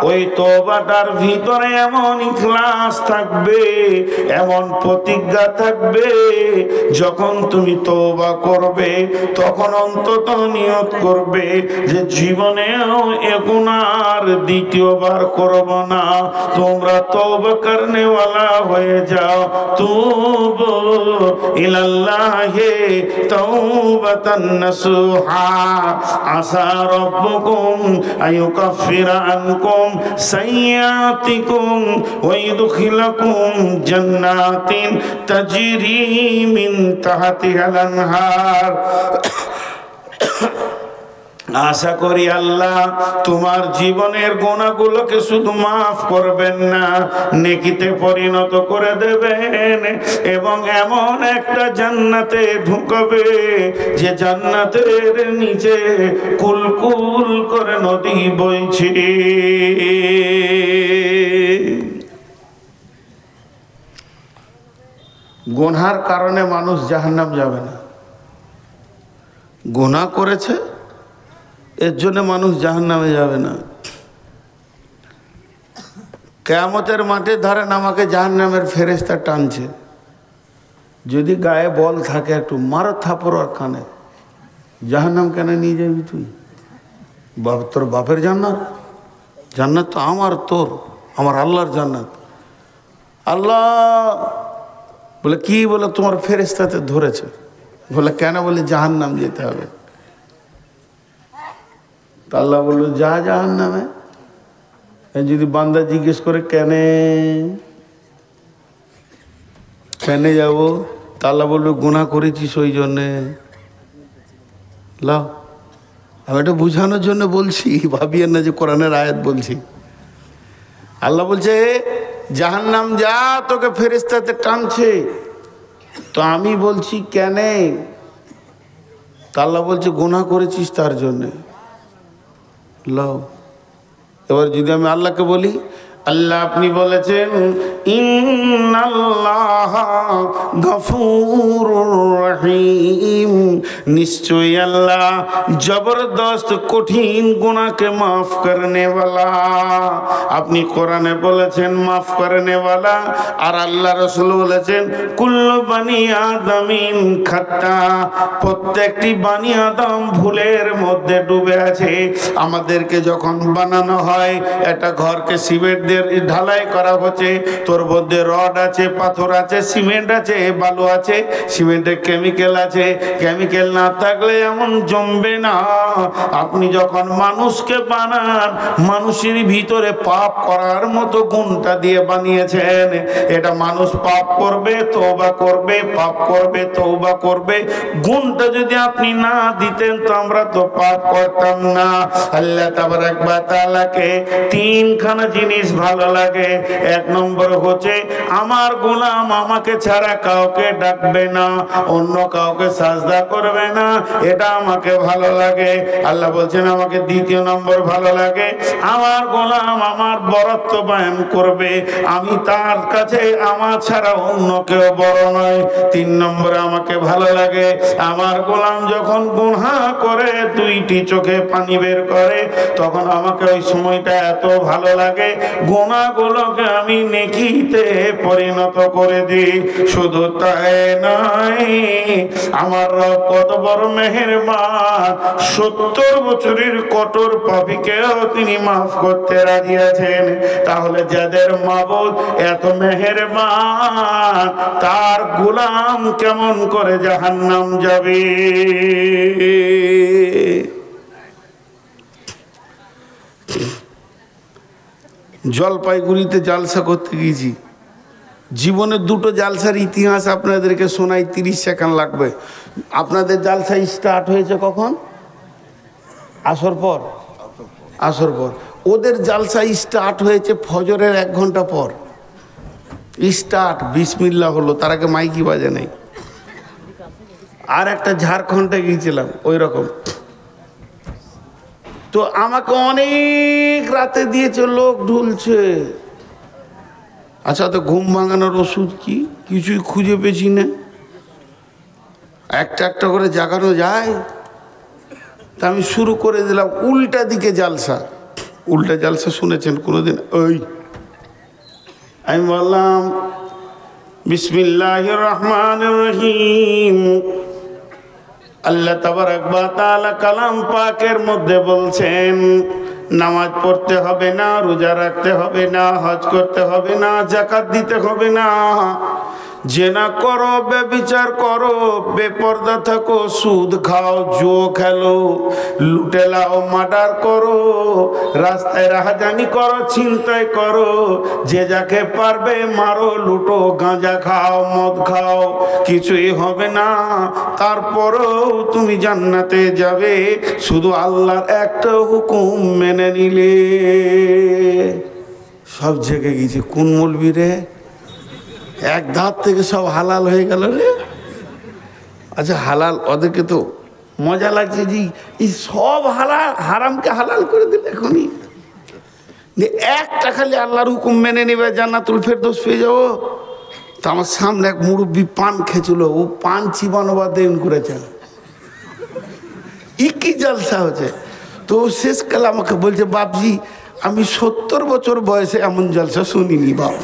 ওই তওবাটার ভিতরে এমন ইখলাস থাকবে, এমন প্রতিজ্ঞা থাকবে, যখন তুমি তওবা করবে তখন অন্তত নিয়ত করবে যে জীবনেও এ গুনাহ আর দ্বিতীয়বার করব না। তোমরা তওবা করনে ওয়ালা হয়ে যাও। তুবু ইলাল্লাহি তাওবাতান নাসুহা, আসা রাব্বুকুম আইয়ুকাফিরা আনকুম সাইয়্যাতিকুম ওয়া ইউদখিলাকুম জান্নাতিন তাজরি মিন তাহতিহাল আনহার। আশা করি আল্লাহ তোমার জীবনের গুনাহগুলোকে শুধু মাফ করবেন না, নেকিতে পরিণত করে দেবেন, এবং এমন একটা জান্নাতে ঢুকাবে যে জান্নাতের নিচে কুলকুল করে নদী বইছে। গুনার কারণে মানুষ জাহান্নাম যাবে না। গুনাহ করেছে এর জন্য মানুষ জাহান্নামে যাবে না। কিয়ামতের মাঠে ধরেন আমাকে জাহান্নামের ফেরেশতা টানছে, যদি গায়ে বল থাকে একটু মারো থাপড় আর কানে, জাহান্নাম কেন নিয়ে যাবি তুই? তোর বাপের জান্নাত? জান্নাত তো আমার, তোর, আমার আল্লাহর জান্নাত। আল্লাহ বলে কি? বলে তোমার ফেরেশতাতে ধরেছে। বলে কেন? বলে জাহান্নাম যেতে হবে। তা আল্লাহ বললো যা জাহান্নামে। যদি বান্দা জিজ্ঞেস করে কেনে যাবো, তা আল্লাহ বললো গুনাহ করেছিস ওই জন্যে। লাও, আমি এটা বুঝানোর জন্য বলছি, ভাবিয়েন না যে কোরআনের আয়াত বলছি। আল্লাহ বলছে জাহান্নাম যা, তোকে ফেরেশতাতে টানছে। তো আমি বলছি কেনে, তা আল্লাহ বলছে গুনাহ করেছিস তার জন্যে। লাও, এবার যদি আমি আল্লাহকে বলি, আল্লাহ আপনি বলেছেন ইন্নাল্লাহা গফুরুর রহিম, নিশ্চয়ই আল্লাহ জবরদস্ত কঠিন গুনাহকে মাফ করনে ওয়ালা। আপনি কোরআনে বলেছেন মাফ করনে ওয়ালা, আর আল্লাহ রাসূল বলেছেন কুল্লু বানি আদমিন খাত্তা, প্রত্যেকটি বানি আদম ভুলের মধ্যে ডুবে আছে। আমাদেরকে যখন বানানো হয়, একটা ঘরকে সিমেন্ট দিয়ে ঢালাই করা হচ্ছে, তোর মধ্যে রড আছে, পাথর আছে, সিমেন্ট আছে, বালু আছে, সিমেন্টে কেমিক্যাল আছে, কেমিক্যাল না থাকলে এমন জমবে না। আপনি যখন মানুষকে বানান, মানুষের ভিতরে পাপ করার মতো গুণটা দিয়ে বানিয়েছেন। এটা মানুষ পাপ করবে, তওবা করবে, পাপ করবে, তওবা করবে। গুণটা যদি আপনি না দিতেন তো আমরা তো পাপ করতাম না। আল্লাহ তাবারাক ওয়া তাআলাকে তিনখানা জিনিস ভালো লাগে। এক নম্বর হচ্ছে আমার গোলাম আমাকে ছাড়া কাউকে ডাকবে না, অন্য কাউকে সাজদা করবে না, এটা আমাকে ভালো লাগে। আল্লাহ বলছেন আমাকে দ্বিতীয় নম্বর ভালো লাগে, আমার গোলাম আমার বরত্ব বয়ান করবে, আমি তার কাছে আমার ছাড়া অন্য কেউ বড় নয়। তিন নম্বরে আমাকে ভালো লাগে আমার গোলাম যখন গুনাহ করে দুইটি চোখে পানি বের করে, তখন আমাকে ওই সময়টা এত ভালো লাগে, গুনাহগুলোকে আমি নেকিতে পরিণত করে দিই। শুধু তাই নয়, আমার রব কত বড় মেহেরবান, 70 বছরের কঠোর পাপীকেও তিনি মাফ করতে রাজি আছেন। তাহলে যাদের মাবুদ এত মেহেরবান, তার গোলাম কেমন করে জাহান্নাম যাবে? জলপাইগুড়িতে জালসা করতে গিয়েছি, জীবনের দুটো জালসার ইতিহাস আপনাদেরকে শোনাই, 30 সেকেন্ড লাগবে। আপনাদের জালসা স্টার্ট হয়েছে কখন? আসর পর। আসর পর। ওদের জালসা স্টার্ট হয়েছে ফজরের 1 ঘন্টা পর। স্টার্ট বিসমিল্লাহ হলো, তার আগে মাইকি বাজে নেই। আর একটা ঝাড়খণ্ডে গিয়েছিলাম ওই রকম। তো আমাকে অনেক রাতে দিয়েছে, লোক ঢুলছে। আচ্ছা, তো ঘুম ভাঙানোর ওষুধ কি? কিছুই খুঁজে পেয়েছি না। একটা একটা করে জাগানো যায়? তা আমি শুরু করে দিলাম উল্টা দিকে জালসা। উল্টা জালসা শুনেছেন কোনোদিন? ওই আমি বললাম বিসমিল্লাহির রহমানির রহিম। আল্লাহ তাবারাক ওয়া তাআলা কালাম পাকের মধ্যে বলছেন নামাজ পড়তে হবে না, রোজা রাখতে হবে না, হজ করতে হবে না, যাকাত দিতে হবে না, জেনা করো, ব্যভিচার করো, বেপরদা থাকো, সুদ খাও, জুয়া খেলো, লুটে লাও, মার্ডার করো, রাস্তায় রাহাজানি করো, ছিনতাই করো, যে যাকে পারবে মারো, লুটো, গাঁজা খাও, মদ খাও, কিছুই হবে না। তারপরও তুমি জান্নাতে যাবে শুধু আল্লাহর একটা হুকুম মেনে নিলে। সব জেগে গেছে। কোন মৌলবি রে? এক ধাপ থেকে সব হালাল হয়ে গেল রে। আচ্ছা হালাল, ওদেরকে তো মজা লাগছে যে এই সব হালাল, হারামকে হালাল করে দিল এখনই। একটা খালি আল্লাহর হুকুম মেনে নেবে, জান্নাতুল ফেরদৌস পেয়ে যাবো। তো আমার সামনে এক মুরব্বী পান খেয়েছিল, ও পান চিবানো বা দেন করেছেন। কি জলসা হচ্ছে। তো শেষকালে আমাকে বলছে বাপজি আমি 70 বছর বয়সে এমন জলসা শুনিনি বাপ,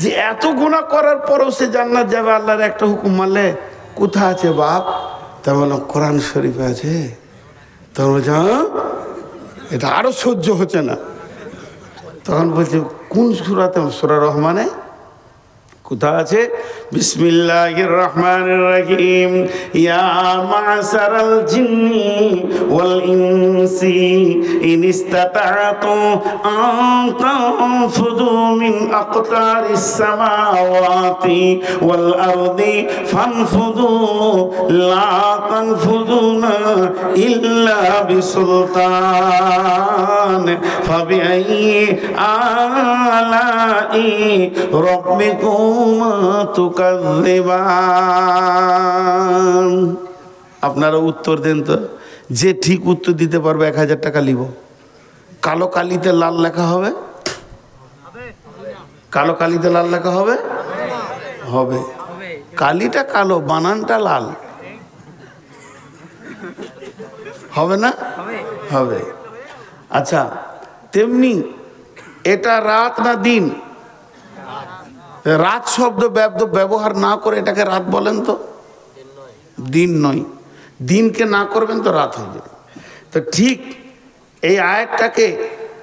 যে এত গুনাহ করার পরও সে জান্নাত যাবে আল্লাহর একটা হুকুম মানলে। কোথা আছে বাপ? তা বললাম কোরআন শরীফে আছে। তখন বলছে এটা আরো সহ্য হচ্ছে না। তখন বলছে কোন সূরাতে? সূরা রহমানে। কোথায় আছে? বিসমিল্লাহির রহমানির রহিম। ইয়া মা'শারাল জিন্নি ওয়াল ইনসি ইন ইসতাতা'তু আন তানফুযু মিন আকতারিস সামাওয়াতি ওয়াল আরদি ফানফুযু লা তানফুযুনা ইল্লা বিসুলতান ফাবিআইয়ি আলাই রাব্বিকুমা তুকাযযিবান। আপনারা উত্তর দেন তো, যে ঠিক উত্তর দিতে পারবে 1000 টাকা নিব। কালো কালিতে লাল লেখা হবে? কালো কালিতে লাল লেখা হবে? হবে। কালিটা কালো, বানানটা লাল হবে না? হবে। আচ্ছা, তেমনি এটা রাত না দিন? রাত শব্দ ব্যবহার না করে এটাকে রাত বলেন তো? দিন নয়, দিনকে না করবেন তো রাত হয়ে যাবে। তো ঠিক এই আয়াতটাকে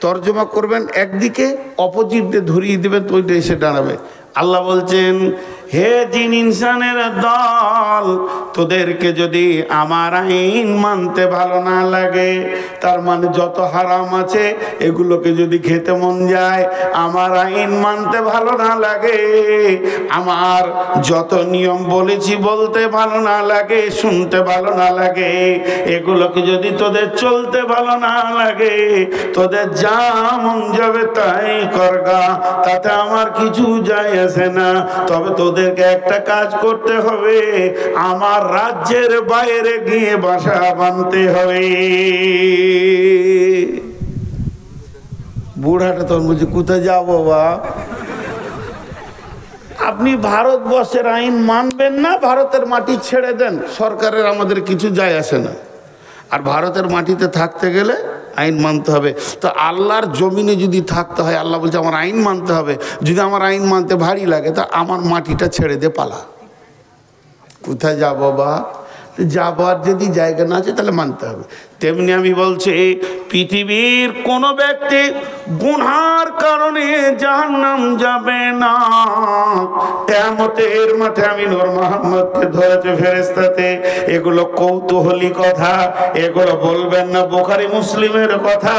তর্জমা করবেন একদিকে, অপোজিট দিয়ে ধরিয়ে দেবেন, তো ওইটা এসে দাঁড়াবে। আল্লাহ বলছেন, হে জিন ইনসানের দল, তোদেরকে যদি আমার আইন মানতে ভালো না লাগে, তার মানে যত হারাম আছে এগুলোকে যদি খেতে মন যায়, আমার আইন মানতে ভালো না লাগে, আমার যত নিয়ম বলেছি বলতে ভালো না লাগে, শুনতে ভালো না লাগে, এগুলোকে যদি তোদের চলতে ভালো না লাগে, তোদের যা মন যাবে তাই করগা, তাতে আমার কিছু যায় আসে না। তবে তোদেরকে একটা কাজ করতে হবে, আমার রাজ্যের বাইরে গিয়ে বাসা বাঁধতে হবে। বুড়াটা তোর বুঝি কোথায় যাবো বা? আপনি ভারতবর্ষের আইন মানবেন না, ভারতের মাটি ছেড়ে দেন, সরকারের আমাদের কিছু যায় আসে না। আর ভারতের মাটিতে থাকতে গেলে আইন মানতে হবে। তো আল্লাহর জমিনে যদি থাকতে হয়, আল্লাহ বলছে আমার আইন মানতে হবে। যদি আমার আইন মানতে ভারী লাগে, তা আমার মাটিটা ছেড়ে দে, পালা। কোথায় যাবো বা? যাবার যদি জায়গা না আছে তাহলে মানতে হবে। তেমনি আমি বলছি, পৃথিবীর কোন ব্যক্তি গুনার কারণে জাহান্নাম যাবে না। কিয়ামতের মাঠে আমি নূর মোহাম্মদকে ধরেছে ফেরেশতাতে। এগুলো কৌতূহলী কথা, এগুলো বলবেন না বুখারী মুসলিমের কথা,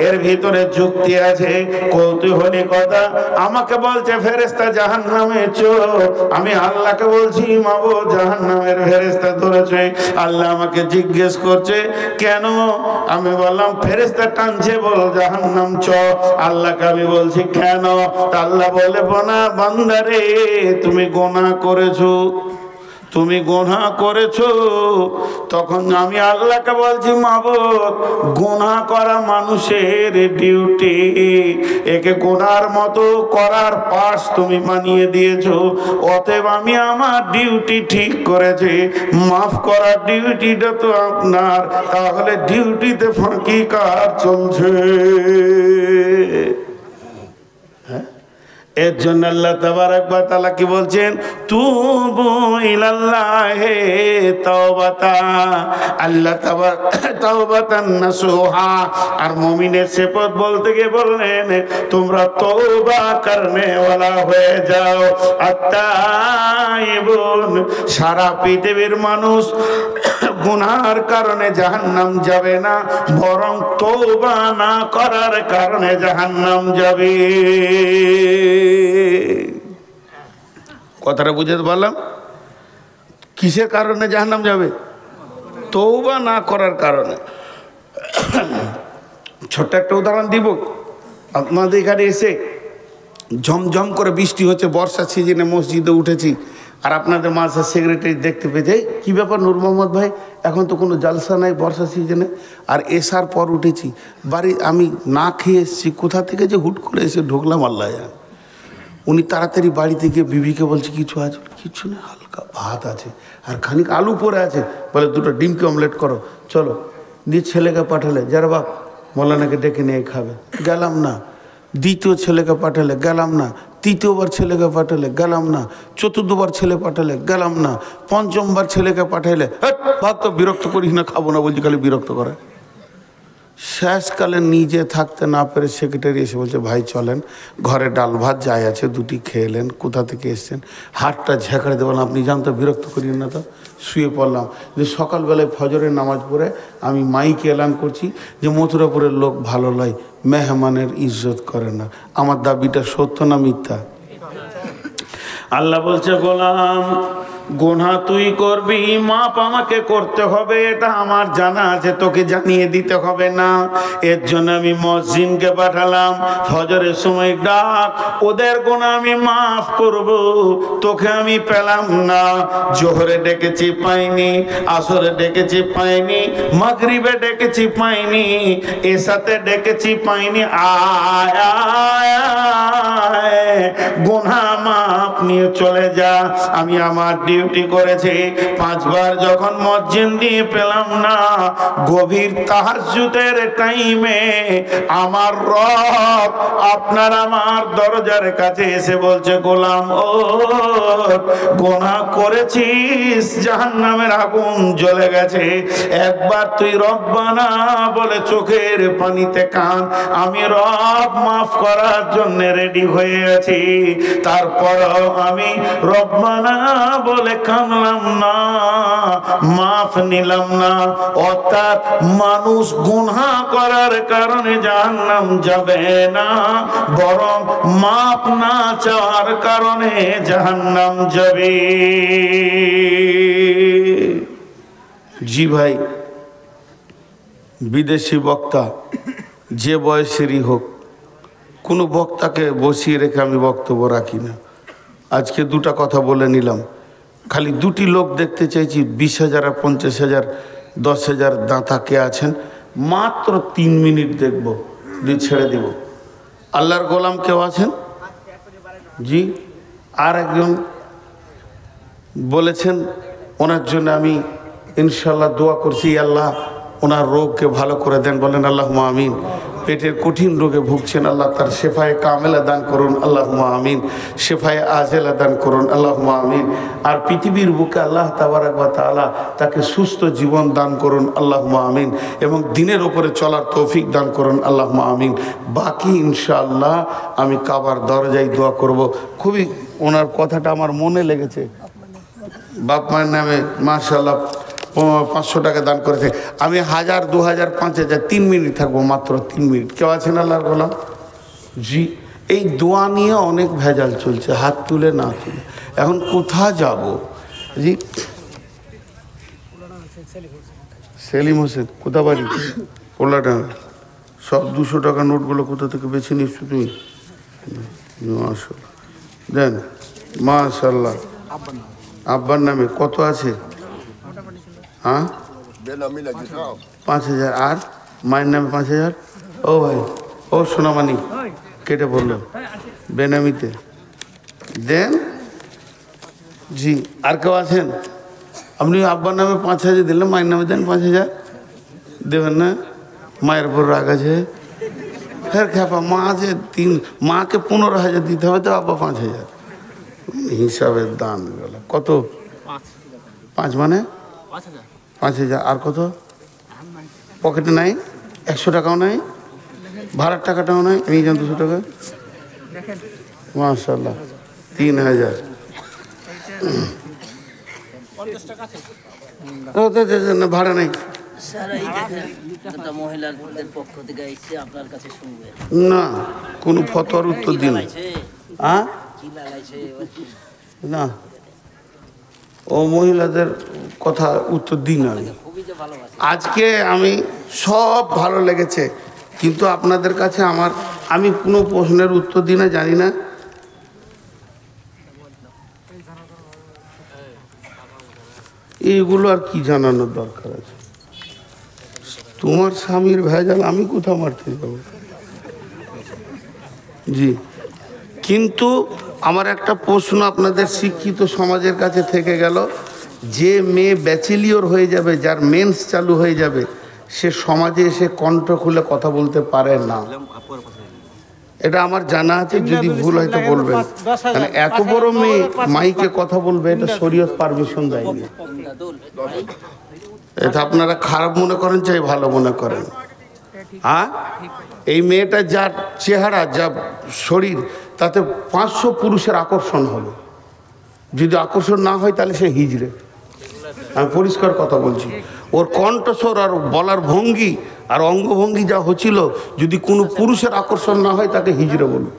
এর ভিতরে যুক্তি আছে, কৌতূহলী কথা। আমাকে বলছে ফেরেশতা জাহান্নামে চল, আমি আল্লাহকে বলছি মাবুদ জাহান্নামের ফেরেশতা ধরেছে। আল্লাহ আমাকে জিজ্ঞেস করছে কেন? আমি বললাম ফেরেশতা টানছে, বল জাহান্নাম চ। আল্লাহকে আমি বলছি কেন? আল্লাহ বলে বানা বান্দারে, তুমি গুনাহ করেছো, তুমি গুনাহ করেছো। তখন আমি আল্লাহকে বলছি মাবুদ, গুনাহ করা মানুষের ডিউটি, একে গুনার মতো করার পাশ তুমি বানিয়ে দিয়েছো। অতএব আমি আমার ডিউটি ঠিক করেছি, মাফ করার ডিউটিটা তো আপনার। তাহলে ডিউটিতে ফাঁকি কার চলছে? এর জন্য আল্লাহ তাবারক ওয়া তাআলা কি বলছেন? তুবু ইলাল্লাহি তাওবাতা, আল্লাহ তাওবাতান নাসুহা। আর মুমিনের সিফত বলতে গিয়ে বললেন তোমরা তওবা করনে ওয়ালা হয়ে যাও। আত্তাইবুন, সারা পৃথিবীর মানুষ গুনার কারণে জাহান্নাম যাবে না, বরং তওবা না করার কারণে জাহান্নাম যাবে। কথাটা বুঝতে পারলাম? কিসের কারণে জাহান্নাম যাবে? তওবা না করার কারণে। ছোট্ট একটা উদাহরণ দিব। আপনাদের এখানে এসে ঝমঝম করে বৃষ্টি হচ্ছে, বর্ষার সিজনে মসজিদে উঠেছি, আর আপনাদের মাঝে সেক্রেটারি দেখতে পেয়েছে, কি ব্যাপার নূর মোহাম্মদ ভাই, এখন তো কোনো জালসা নাই বর্ষা সিজনে, আর এসার পর উঠেছি বাড়ি, আমি না খেয়ে এসেছি, কোথা থেকে যে হুট করে এসে ঢুকলাম আল্লাহ জানে। উনি তাড়াতাড়ি বাড়িতে গিয়ে বিবিকে বলছে কিছু আছে? কিছু না, হালকা ভাত আছে আর খানিক আলু পরে আছে, বলে দুটো ডিমকে অমলেট করো, চলো। দিয়ে ছেলেকে পাঠালে, যারা বাপ মৌলানাকে ডেকে নিয়ে খাবে, গেলাম না। দ্বিতীয় ছেলেকে পাঠালে, গেলাম না। তৃতীয়বার ছেলেকে পাঠালে, গেলাম না। চতুর্থবার ছেলে পাঠালে, গেলাম না। পঞ্চমবার ছেলেকে পাঠাইলে, ভাত তো বিরক্ত করিস না, খাবো না বলছি, খালি বিরক্ত করে। শেষকালে নিজে থাকতে না পেরে সেক্রেটারি এসে বলছে, ভাই চলেন, ঘরে ডাল ভাত যাই আছে দুটি খেলেন, কোথা থেকে এসছেন, হাতটা ঝেঁকড়ে দেবেন, আপনি জান তো, বিরক্ত করিয়েন না তো। শুয়ে পড়লাম। যে সকালবেলায় ফজরের নামাজ পড়ে আমি মাইকে এলান করছি যে মথুরাপুরের লোক ভালো লয়, মেহমানের ইজ্জত করে না। আমার দাবিটা সত্য না মিথ্যা? আল্লাহ বলছে, গোলাম গুনাহ তুই করবি, মাপ আমাকে করতে হবে, এটা আমার জানা আছে, তোকে জানিয়ে দিতে হবে না। এর জন্য আমি মুয়াজ্জিনকে পাঠালাম, ফজরের সময় ডাক, ওদের গুনাহ আমি মাফ করব, তোকে আমি পেলাম না। জোহরে ডেকেছি পাইনি, আসরে ডেকেছি পাইনি, মাগরিবে ডেকেছি পাইনি, এশাতে ডেকেছি পাইনি, আয় গুনাহ মাপ নিয়ে চলে যা। আমি আমার ডিউটি করেছি। 5 বার যখন মুয়াজ্জিন দিয়ে পেলাম না, গভীর তাহাজ্জুদের টাইমে আমার রব আপনার আমার দরজার কাছে এসে বলছে, গোলাম ও গুনাহ করেছিস, জাহান্নামের আগুন জ্বলে গেছে, একবার তুই রব্বানা বলে চোখের পানিতে কাঁদ, আমি রব মাফ করার জন্য রেডি হয়ে আছি। তারপর আমি রব্বানা বলে কাঁদলাম না, মাফ নিলাম না। অর্থাৎ মানুষ গুনাহ করার কারণে জাহান্নাম যাবে না, বরং মাফ না চাওয়ার কারণে জাহান্নাম যাবে। জি ভাই, বিদেশি বক্তা যে বয়সেরই হোক, কোনো বক্তাকে বসিয়ে রেখে আমি বক্তব্য রাখি না। আজকে দুটা কথা বলে নিলাম, খালি দুটি লোক দেখতে চাইছি, 20,000 আর 50,000 10,000 দাঁতা কে আছেন, মাত্র 3 মিনিট দেখব, দিয়ে ছেড়ে দিব। আল্লাহর গোলাম কেউ আছেন? জি, আর একজন বলেছেন, ওনার জন্য আমি ইনশাল্লাহ দোয়া করছি, আল্লাহ ওনার রোগকে ভালো করে দেন, বলেন আল্লাহুম্মা আমিন। পেটের কঠিন রোগে ভুগছেন, আল্লাহ তার শেফায়ে কামেলা দান করুন, আল্লাহুম্মা আমিন। শেফায়ে আজেলা দান করুন, আল্লাহুম্মা আমিন। আর পৃথিবীর বুকে আল্লাহ তাবারাক ওয়া তাআলা তাকে সুস্থ জীবন দান করুন, আল্লাহুম্মা আমিন। এবং দিনের ওপরে চলার তৌফিক দান করুন, আল্লাহুম্মা আমিন। বাকি ইনশাআল্লাহ আমি কাবার দরজায় দোয়া করব। খুবই ওনার কথাটা আমার মনে লেগেছে। বাপ মায়ের নামে মাশাআল্লাহ 500 টাকা দান করেছে। আমি 1000 2000 5000 3 মিনিট থাকবো, মাত্র 3 মিনিট। কেউ আছেন আল্লাহর গোলাম? জি, এই দোয়া নিয়ে অনেক ভেজাল চলছে, হাত তুলে না তুলে। এখন কোথা যাব? জি, সেলিম হোসেন, কোথা বাড়ি? পোলাডাঙ্গা। সব 200 টাকা নোটগুলো কোথা থেকে বেছে নিচ্ছ তুমি? মাশাআল্লাহ, দেন মাশাআল্লাহ। আব্বার নামে কত আছে? হ্যাঁ, 5,000। আর মায়ের নামে 5,000। ও ভাই, ও সোনামানি, কেটে বললো বেনামিতে দেন। জি, আর কেউ আছেন? আপনি আব্বার নামে 5,000 দিলেন, মায়ের নামে দেন 5,000। দেবেন না? মায়ের উপর রাগ আছে? ফের খেপা, মা আছে মাকে 15,000 দিতে হবে, তো আব্বা 5,000 হিসাবের দান গেল। কত? 5 মানে 5,000। আর কত? পকেটে নাই, 100 টাকাও নাই, ভাড়ার টাকাটাও নাই, নিয়ে যান 200 টাকা। মাশাআল্লাহ, 3,000। ভাড়া নাই না, কোনো ফতোয়ার উত্তর দিন না, ও মহিলাদের কথা উত্তর দিন। আজকে আমি সব ভালো লেগেছে, কিন্তু আপনাদের কাছে আমি কোনো প্রশ্নের উত্তর দিই না, জানি না। এইগুলো আর কি জানানোর দরকার আছে? তোমার স্বামীর ভেজাল আমি কোথাও মারতে যাবো? জি, কিন্তু আমার একটা প্রশ্ন আপনাদের শিক্ষিত সমাজের কাছে থেকে গেল, যে মেয়ে ব্যাচেলিয়র হয়ে যাবে, যার মেন্স চালু হয়ে যাবে, সে সমাজে এসে কণ্ঠ খুলে কথা বলতে পারে না। এটা আমার জানা আছে, যদি ভুল হয়তো বলবেন। মানে এত বড় মেয়ে মাইকে কথা বলবে, এটা শরীয়ত পারমিশন দেয়নি। এটা আপনারা খারাপ মনে করেন চাই ভালো মনে করেন, হ্যাঁ, এই মেয়েটা যার চেহারা, যা শরীর, তাতে 500 পুরুষের আকর্ষণ হবে। যদি আকর্ষণ না হয় তাহলে সে হিজড়ে। আমি পরিষ্কার কথা বলছি। ওর কণ্ঠস্বর আর বলার ভঙ্গি আর অঙ্গভঙ্গি যা হচ্ছিল, যদি কোনো পুরুষের আকর্ষণ না হয় তাকে হিজড়ে বলবে,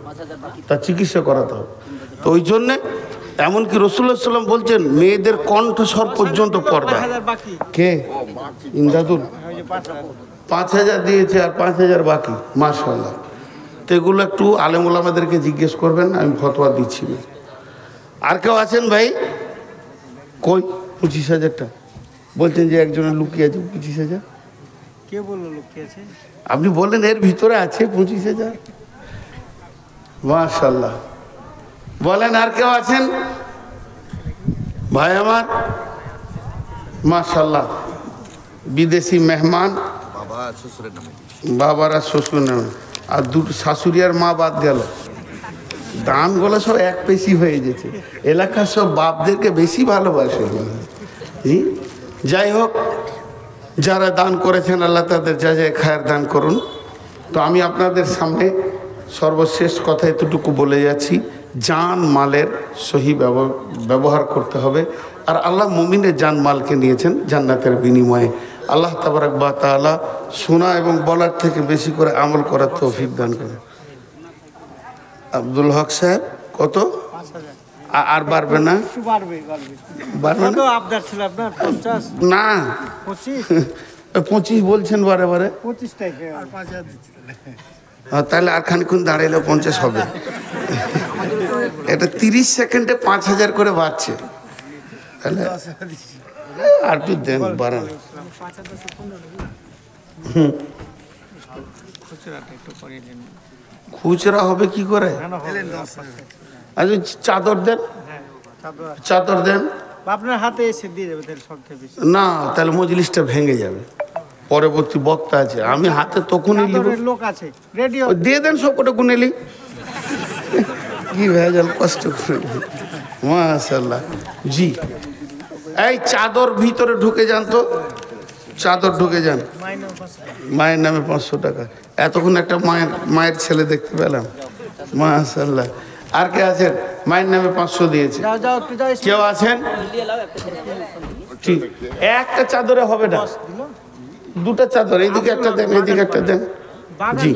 তার চিকিৎসা করাতে হবে। তো ওই জন্যে এমনকি রাসূলুল্লাহ সাল্লাম বলছেন মেয়েদের কণ্ঠস্বর পর্যন্ত পর্দা। কে? ইন্দাদুল 5,000 দিয়েছে আর 5,000 বাকি, মাশাআল্লাহ। তো এগুলো একটু আলেম ওলামাদেরকে জিজ্ঞেস করবেন, আমি ফতোয়া দিচ্ছি না। আর কেউ আছেন ভাই? কই 25,000টা বলছেন যে একজনের লুকিয়ে আছে 25,000। কে বললো লুকিয়ে আছে? আপনি বললেন এর ভিতরে আছে 25,000। মাশাআল্লাহ। বলেন আর কেউ আছেন ভাই আমার? মাশাআল্লাহ। বিদেশি মেহমান, বাবার আর শ্বশুর নামে, আর দুটো শাশুড়ি আর মা বাদ গেল। দানগুলো সব এক পেশি হয়ে গেছে। এলাকার সব বাপদেরকে বেশি ভালোবাসে। যাই হোক, যারা দান করেছেন আল্লাহ তাদের যা যায় খায়ের দান করুন। তো আমি আপনাদের সামনে সর্বশেষ কথা এতটুকু বলে যাচ্ছি, জান মালের সহি ব্যবহার করতে হবে। আর আল্লাহ মুমিনের জান মালকে নিয়েছেন জান্নাতের বিনিময়ে। আল্লাহ তাবারাক ওয়া তাআলা শোনা এবং বলার থেকে বেশি করে আমল করার তৌফিক দান করেন। আব্দুল হক সাহেব কত? আর বাড়বে না? বাড়বে না? না 25 বলছেন বারে বারে। তাহলে আর খানিক্ষণ দাঁড়াইলে 50 হবে। এটা 30 সেকেন্ডে 5,000 করে বাড়ছে। তাহলে আর একটু দেন, বাড়ান। খুচরা হবে কি করে? আচ্ছা চাদর দেন, চাদর দেন। আপনার হাতে এসে দিয়ে যাবে না, তাহলে মজলিসটা ভেঙে যাবে। পরবর্তী বক্তা আছে, আমি হাতে তখনই লোক আছে রেডি, দিয়ে দেন সবকটা গুনেলি। কি ভেজাল, কষ্ট করে। মাশাআল্লাহ। জি, এই চাদর ভিতরে ঢুকে যান তো, চাদর ঢুকে যান। মায়ের নামে 500 টাকা। এতক্ষণ একটা মায়ের ছেলে দেখতে পেলাম। মাশাআল্লাহ। আর কে আছেন? মায়ের নামে 500 দিয়েছে। কেউ আছেন? ঠিক, একটা চাদরে হবে না, দুটা চাদর, এইদিকে একটা দেন, এইদিকে একটা দেন। জি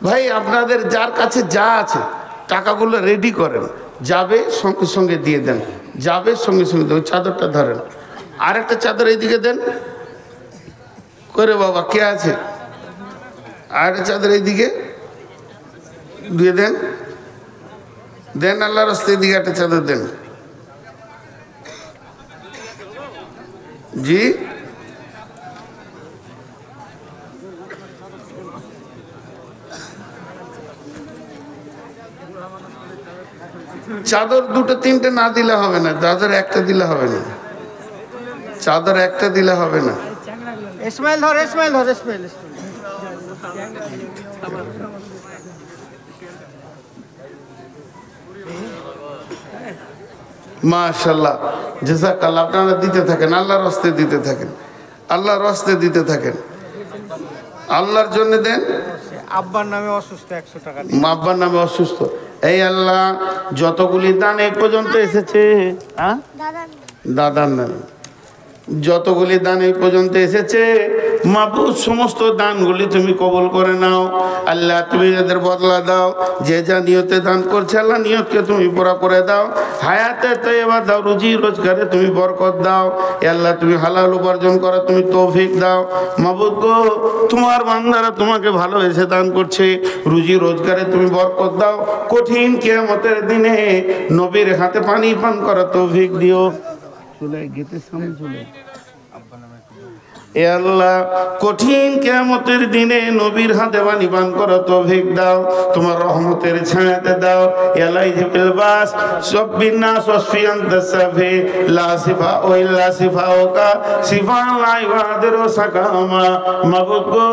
ভাই, আপনাদের যার কাছে যা আছে টাকাগুলো রেডি করেন, যাবে সঙ্গে সঙ্গে দিয়ে দেন, যাবে সঙ্গে সঙ্গে দেন। ওই চাদরটা ধরেন, আর একটা চাদর এইদিকে দেন করে। বাবা কে আছে? আর একটা চাদর এইদিকে দিয়ে দেন, দেন আল্লাহর রাস্তায় দিকে একটা চাদর দেন। জি, চাদর দুটো তিনটে না দিলে হবে না, চাদর একটা দিলে হবে না, চাদর একটা দিলে হবে না। ইসমাইল ধর, ইসমাইল ধর, ইসমাইল। মাশাআল্লাহ, জাযাকাল্লাহ। আপনারা দিতে থাকেন, আল্লাহর রাস্তে দিতে থাকেন, আল্লাহর রাস্তে দিতে থাকেন, আল্লাহর জন্য দেন। আব্বার নামে অসুস্থ 100 টাকা। আব্বার নামে অসুস্থ। এই আল্লাহ, যতগুলি দান এই পর্যন্ত এসেছে, দাদার নামে যতগুলি দান এই পর্যন্ত এসেছে, মাবুদ সমস্ত দানগুলি তুমি কবুল করে নাও। আল্লাহ তুমি এদের বদলা দাও, যে যা নিয়তে দান করছে আল্লাহ নিয়তকে তুমি পুরা করে দাও। হায়াতে তৈবা দাও, রুজি রোজগারে তুমি বরকত দাও। আল্লাহ তুমি হালাল উপার্জন করা তুমি তৌফিক দাও। মাবুদ গো, তোমার বান্দারা তোমাকে ভালোবেসে দান করছে, রুজি রোজগারে তুমি বরকত দাও। কঠিন কিয়ামতের দিনে নবীর হাতে পানি পান করা তৌফিক দিও। চলে গেটের সামনে চলে। এ আল্লাহ, কঠিন কিয়ামতের দিনে নবীর হাতে পানি পান করো তৌফিক দাও, তোমার রহমতের ছায়াতে দাও। ইয়ালাই জিবিল বাস সাব্বিন নাস ওয়াসফিয়ান তাসাফি লা সিফা ও ইল্লা সিফাউকা সিফা লা ইবাদির সাকামা। মাবুদ গো,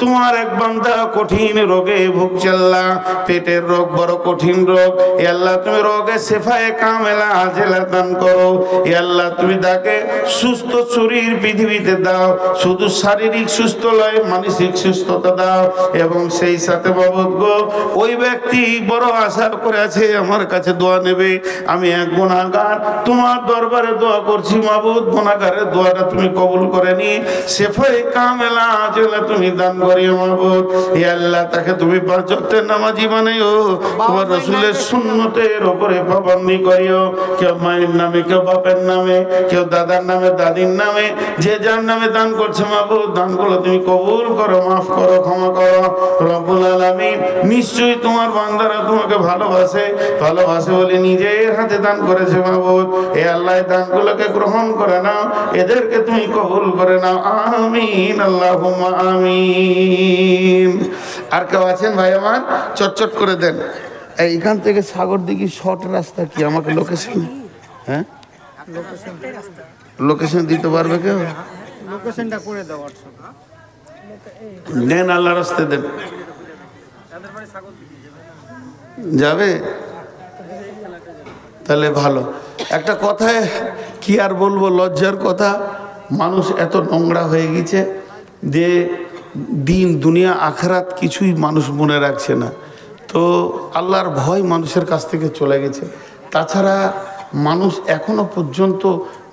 তোমার এক বান্দা কঠিন রোগে ভুগছে আল্লাহ, পেটের রোগ বড় কঠিন রোগ। এ আল্লাহ, তুমি রোগে শিফায়ে কামেলা আজেলা দান করো। এ আল্লাহ, তুমি তাকে সুস্থ শরীর পৃথিবীতে দাও। শুধু শারীরিক সুস্থ নয়, মানসিক সুস্থতা দাও। এবং সেই সাথে মাবুদ গো, ওই ব্যক্তি বড় আশা করে আছে আমার কাছে দোয়া নেবে। আমি এক গুনাহগার, তোমার দরবারে দোয়া করছি মাবুদ, গুনাহগারের দোয়াটা তুমি কবুল করে নি, শেফায়ে কামেলা আজলা তুমি দান করিও মাবুদ। হে আল্লাহ, তাকে তুমি 5 ওয়াক্তের নামাজি বানাইও, তোমার রাসূলের সুন্নতের উপরে পাবন্দি করিও। কেউ মায়ের নামে, কেউ বাপের নামে, কেউ দাদার নামে, দাদির নামে, যে যার নামে দান করছে মাবুদ, দানগুলো তুমি কবুল করো, মাফ করো, ক্ষমা করো রব্বুল আলামিন। নিশ্চয়ই তোমার বান্দারা তোমাকে ভালোবাসে, ভালোবাসে বলে নিজের হাতে দান করেছে মাবুদ। হে আল্লাহ, দানগুলোকে গ্রহণ করে নাও, এদেরকে তুমি কবুল করে নাও। আমিন, আল্লাহুম্মা আমিন। আর কেউ আছেন ভাই আমার? চটচট করে দেন। এইখান থেকে সাগরদিঘি শর্ট রাস্তা কি? আমাকে লোকেশন, হ্যাঁ লোকেশন দিতে পারবে কেউ? লোকেশনটা করে দাও হোয়াটসঅ্যাপ। দেন, আল্লাহ রাস্তায় দেন। যাবে তাহলে ভালো। একটা কথায় কি আর বলবো, লজ্জার কথা, মানুষ এত নোংরা হয়ে গেছে যে দিন দুনিয়া আখেরাত কিছুই মানুষ মনে রাখছে না। তো আল্লাহর ভয় মানুষের কাছ থেকে চলে গেছে। তাছাড়া মানুষ এখনো পর্যন্ত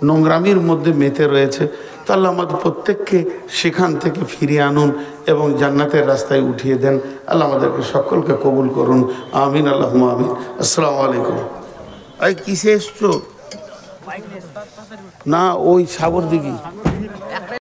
নোংরামির মধ্যে মেতে রয়েছে। তো আল্লাহ আমাদের প্রত্যেককে সেখান থেকে ফিরিয়ে আনুন এবং জান্নাতের রাস্তায় উঠিয়ে দেন। আল্লাহ আমাদেরকে সকলকে কবুল করুন। আমিন, আল্লাহুম্মা আমিন। আসসালামু আলাইকুম। এই কিসে এসছো? না, ওই সাগরদিঘি।